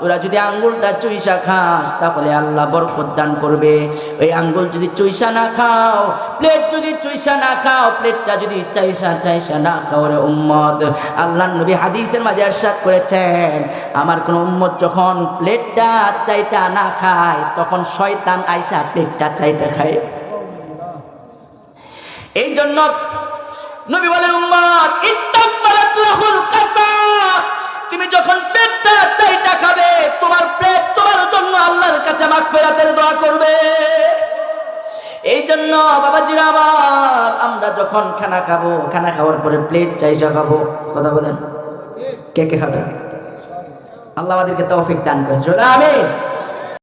তোরা যদি আঙ্গুলটা চুইসা খাস তাহলে আল্লাহ বরকত দান করবে। ওই আঙ্গুল যদি চুইসা না খাও, প্লেট যদি চুইসা না খাও, প্লেটটা যদি চাইসা না খাও রে উম্মত, আল্লাহর নবী হাদিসের মাঝে ইরশাদ করেছেন, আমার কোন উম্মত যখন প্লেটটা চাইটা না খায় তখন শয়তান আইসা প্লেটটা চাইটা খায়। এই জন্য নবী বলেন উম্মত ইস্তাগফারাত লাহুল কাসা, তুমি যখন পেটটা চাইটা খাবে, তোমার পেট তোমার জন্য আল্লাহর কাছে মাগফিরাতের দোয়া করবে। এই জন্য বাবাজিরা আমার, আমরা যখন খানা খাবো, খানা খাওয়ার পরে প্লেট চাইসা খাবো। কথা বলেন, কে কে খাবে? আল্লাহ আমাদেরকে তৌফিক দান করেন, আমিন।